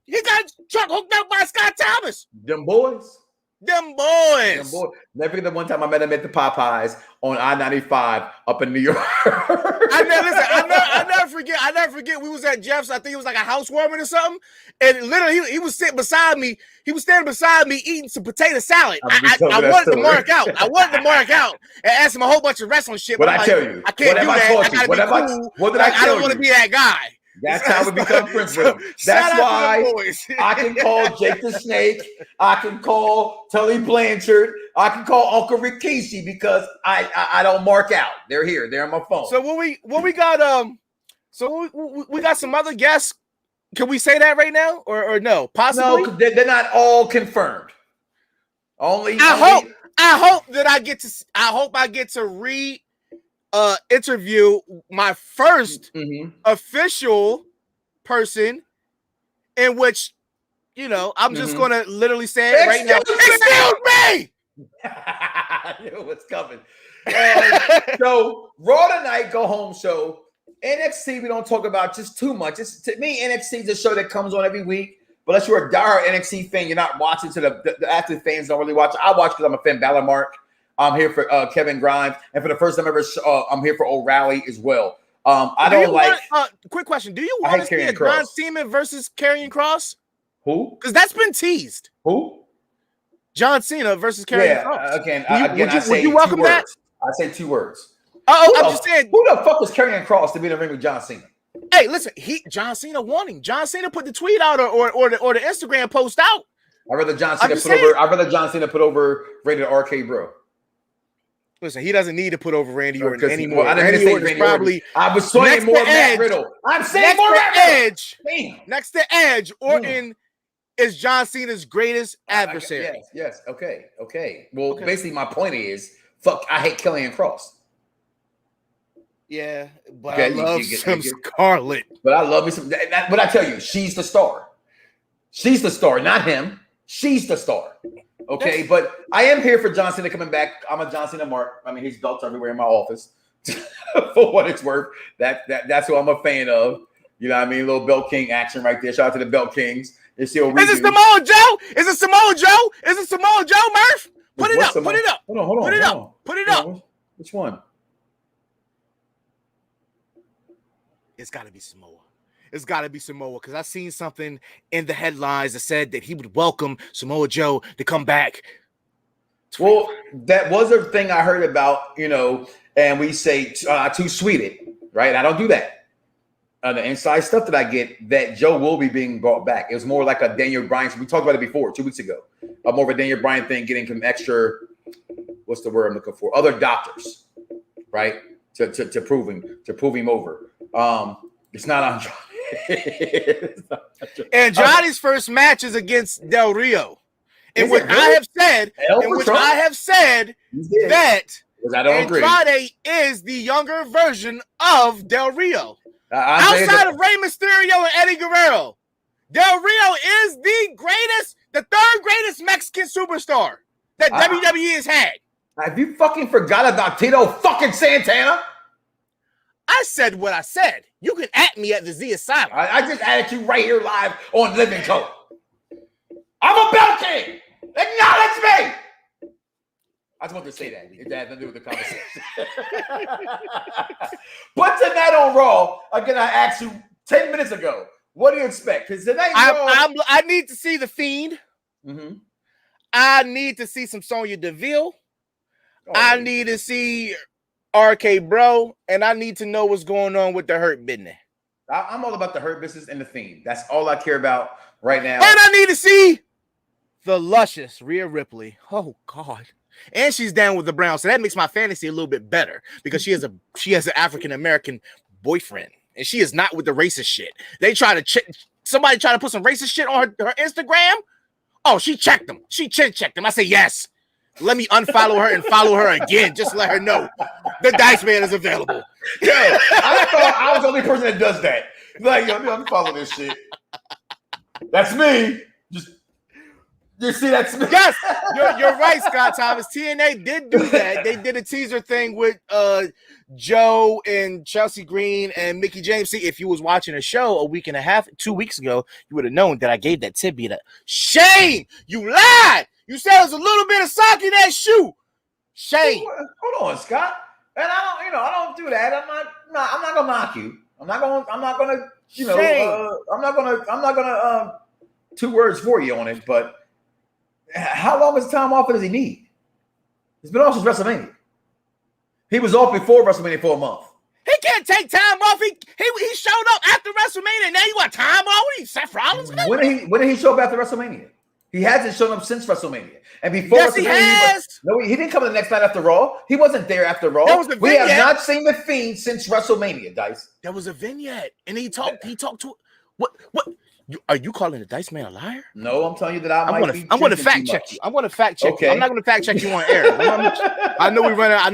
truck hooked up by Scott Thomas. Them boys. Them boys. Never forget the one time I met him at the Popeyes on I-95 up in New York. I never forget. We was at Jeff's. I think it was like a housewarming or something. And literally, he was sitting beside me. He was standing beside me eating some potato salad. I wanted to mark out. And ask him a whole bunch of wrestling shit. But I tell you, I can't do that. I gotta be cool. What did I tell you? I don't want to be that guy. That's how we become friends with him. That's why I can call Jake the Snake. I can call Tully Blanchard. I can call Uncle Rikishi because I don't mark out. They're here. They're on my phone. So what we got? We got some other guests. Can we say that right now or no? Possibly. No, they're not all confirmed. I hope I get to interview my first official person in which, I'm just going to literally say it right now. Excuse me! I knew what's coming. So, Raw Tonight Go Home show. NXT, we don't talk about just too much. To me, NXT is a show that comes on every week. But unless you're a diehard NXT fan, you're not watching. So the active fans don't really watch. I watch because I'm a Finn Balor mark. I'm here for Kevin Grimes, and for the first time ever, I'm here for O'Reilly as well. I don't like. Quick question: do you I want hate to see a Karrion John Kross. Cena versus Karrion Kross? Who? Because that's been teased. Who? John Cena versus Karrion Kross. Again, would you welcome that? I say 2 words. Oh, I'm just saying. Who the fuck is Karrion Kross to be in the ring with John Cena? Hey, listen, John Cena won him. John Cena put the tweet out or the Instagram post out. I'd rather John Cena put over rated RK Bro. Listen, he doesn't need to put over Randy Orton anymore. I didn't say Randy Orton. I was saying more Matt Riddle. I'm saying more Matt Edge. Next to Edge, Orton is John Cena's greatest adversary. Yes. Okay. Well, basically, my point is, fuck, I hate Karrion Kross. Yeah, but I love some Scarlett. But I love me some. But I tell you, she's the star. She's the star, not him. She's the star. Okay, but I am here for John Cena coming back. I'm a John Cena mark. I mean, his belts everywhere in my office. For what it's worth, that's who I'm a fan of. You know what I mean? Little Belt King action right there. Shout out to the Belt Kings. Is it Samoa Joe? Is it Samoa Joe? Is it Samoa Joe, Murph? Put it up. Put it up. Hold on. Put it up. Put it up. Which one? It's got to be Samoa. It's got to be Samoa because I seen something in the headlines that said that he would welcome Samoa Joe to come back. Well, that was a thing I heard about, and we say too sweeted, right? I don't do that. The inside stuff that I get, that Joe will be being brought back. It was more like a Daniel Bryan. We talked about it before, 2 weeks ago. More of a Daniel Bryan thing, getting some extra, what's the word I'm looking for? Other doctors, right? To prove him over. It's not Andrade. Andrade's first match is against Del Rio. In which I have said that Andrade is the younger version of Del Rio. Outside of Rey Mysterio and Eddie Guerrero, Del Rio is the third greatest Mexican superstar that WWE has had. Have you fucking forgot about Tito fucking Santana? I said what I said. You can at me at the Z Asylum. I just added you right here live on Living Co. I'm a Belt King. Acknowledge me. I just wanted to say that. It had nothing to do with the conversation. But tonight on Raw, again, I asked you 10 minutes ago, what do you expect? Because tonight I need to see The Fiend. Mm-hmm. I need to see some Sonya Deville. I need to see RK Bro, and I need to know what's going on with the Hurt Business. I'm all about the Hurt Business and The Fiend. That's all I care about right now. And I need to see the luscious Rhea Ripley. Oh God. And she's down with the Browns, so that makes my fantasy a little bit better because she has an African American boyfriend, and she is not with the racist shit. They somebody try to put some racist shit on her Instagram. Oh, she checked them. She checked them. I say yes. Let me unfollow her and follow her again. Just let her know the Dice Man is available. Yo, I thought I was the only person that does that. Like, yo, let me unfollow this shit. That's me. You see, that's me. Yes, you're right, Scott Thomas. TNA did do that. They did a teaser thing with Joe and Chelsea Green and Mickey James. See, if you was watching a show 2 weeks ago, you would have known that I gave that tidbit a shame. You lied. You said there's a little bit of sock in that shoe. Shame. Hold on, Scott. And I don't do that. I'm not gonna knock you. I'm not gonna 2 words for you on it, but how long is time off does he need? He's been off since WrestleMania. He was off before WrestleMania for a month. He can't take time off. He showed up after WrestleMania, and now you want time off? What are you, Seth Rollins? When did he show up after WrestleMania? He hasn't shown up since WrestleMania. And before yes, WrestleMania, he has. He didn't come the next night after Raw. He wasn't there after Raw. We have not seen The Fiend since WrestleMania, Dice. There was a vignette, and he talked to what? Are you calling the Dice Man a liar? No, I'm telling you that I'm going to fact check you. I'm going to fact check you. I'm not going to fact check you on air. I know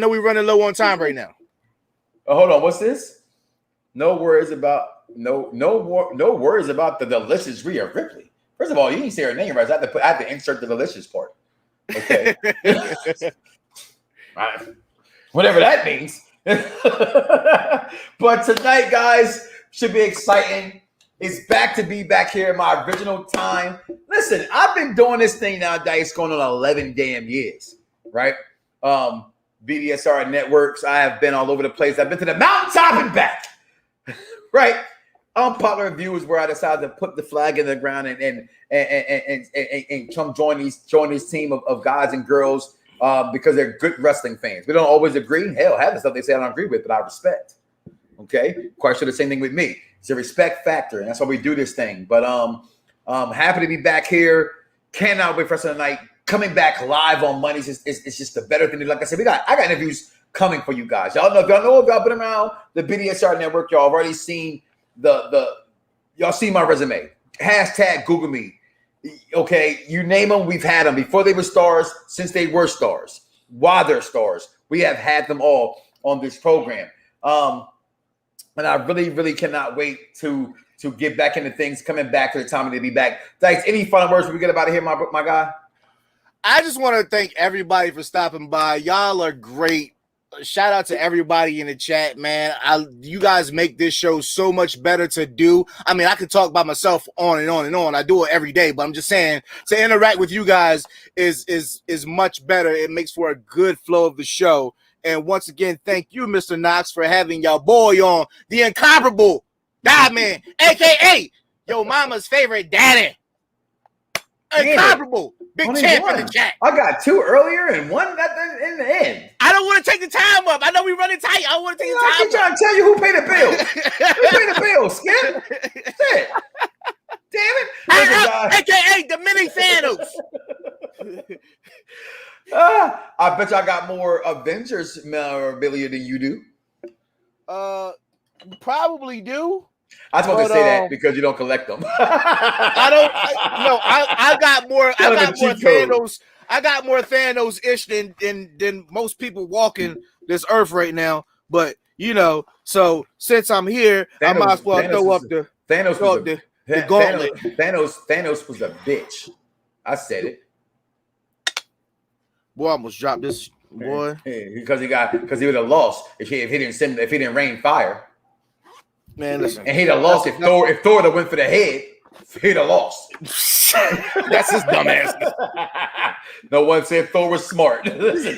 we're running low on time right now. Hold on, what's this? No worries about the delicious Rhea Ripley. First of all, you didn't say her name right. I have to insert the delicious part. Okay. Right. Whatever that means. But tonight, guys, should be exciting. It's back to be back here in my original time. Listen, I've been doing this thing now, Dice, going on 11 damn years, right? BDSR networks. I have been all over the place. I've been to the mountaintop and back. Right. Unpopular review is where I decided to put the flag in the ground and come join this team of guys and girls because they're good wrestling fans. We don't always agree. Hell, half the stuff they say I don't agree with, but I respect. Okay. Quite sure the same thing with me. It's a respect factor, and that's why we do this thing. But happy to be back here. Cannot wait for us tonight. Coming back live on Mondays is just a better thing. Like I said, I got interviews coming for you guys. Y'all know if y'all been around the BDSR network, y'all have already seen y'all see my resume. Hashtag Google me. Okay, you name them, we've had them before they were stars, since they were stars, while they're stars. We have had them all on this program. And I really, really cannot wait to get back into things, coming back to the time to be back. Thanks. Any final words before we get about it here, my guy? I just want to thank everybody for stopping by. Y'all are great. Shout out to everybody in the chat, man. You guys make this show so much better to do. I mean, I could talk by myself on and on and on. I do it every day, but I'm just saying to interact with you guys is much better. It makes for a good flow of the show. And once again, thank you, Mr. Knoxxx, for having y'all boy on, the incomparable Diamond, a.k.a. your mama's favorite daddy. Incomparable. Big champ in the chat. I got 2 earlier and 1 in the end. I don't want to take the time up. I know we're running tight. I don't want to take the time up. I'm trying to tell you who paid the bill. Who paid the bill, Skip? Shit. Damn it. A.k.a. the mini Thanos. I bet y'all got more Avengers memorabilia than you do. Probably do. I was about to say that because you don't collect them. I got more Thanos. I got more Thanos-ish than most people walking this earth right now. But so since I'm here, I might as well throw up the gauntlet. Thanos was a bitch. I said it. Boy, I almost dropped this boy. Because he would have lost if he didn't rain fire. Man, listen. And he'd have lost if Thor would have went for the head. He'd have lost. That's his dumb ass. No one said Thor was smart. Listen,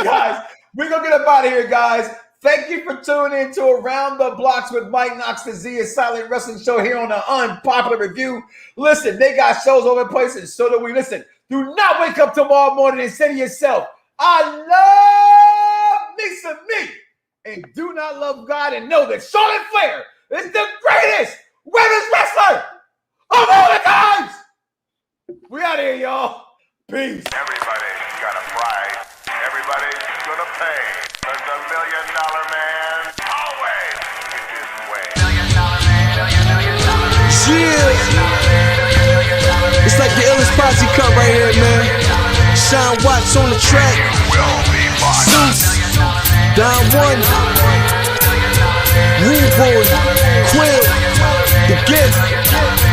guys. We're gonna get up out of here, guys. Thank you for tuning in to Around the Bloxxx with Mike Knoxxx, the Z is Silent Wrestling Show here on the Unpopular Review. Listen, they got shows all over the place, and so do we. Listen, do not wake up tomorrow morning and say to yourself, I love me some me. And do not love God and know that Charlotte Flair is the greatest women's wrestler of all the times. We out here, y'all. Peace. Everybody's got a price. Everybody's gonna pay. But the $1 Million Man always gets his way. $1 Million Man. Yeah. It's like the illest posse cut right here, man. Sean Watts on the track. Zeus. Don 1, Rude Boy, Quill, The Gift,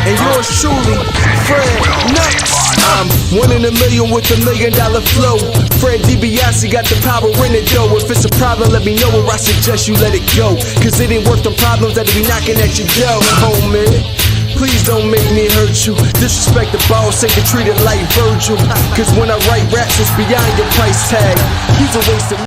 and yours truly, Fred Knoxxx. I'm 1 in a million with $1 million flow. Fred DiBiase got the power in it though. If it's a problem, let me know, or I suggest you let it go. Cause it ain't worth the problems that'll be knocking at your door, homie. Please don't make me hurt you. Disrespect the boss, ain't get treated like Virgil. Cause when I write raps, it's beyond your price tag. He's a waste of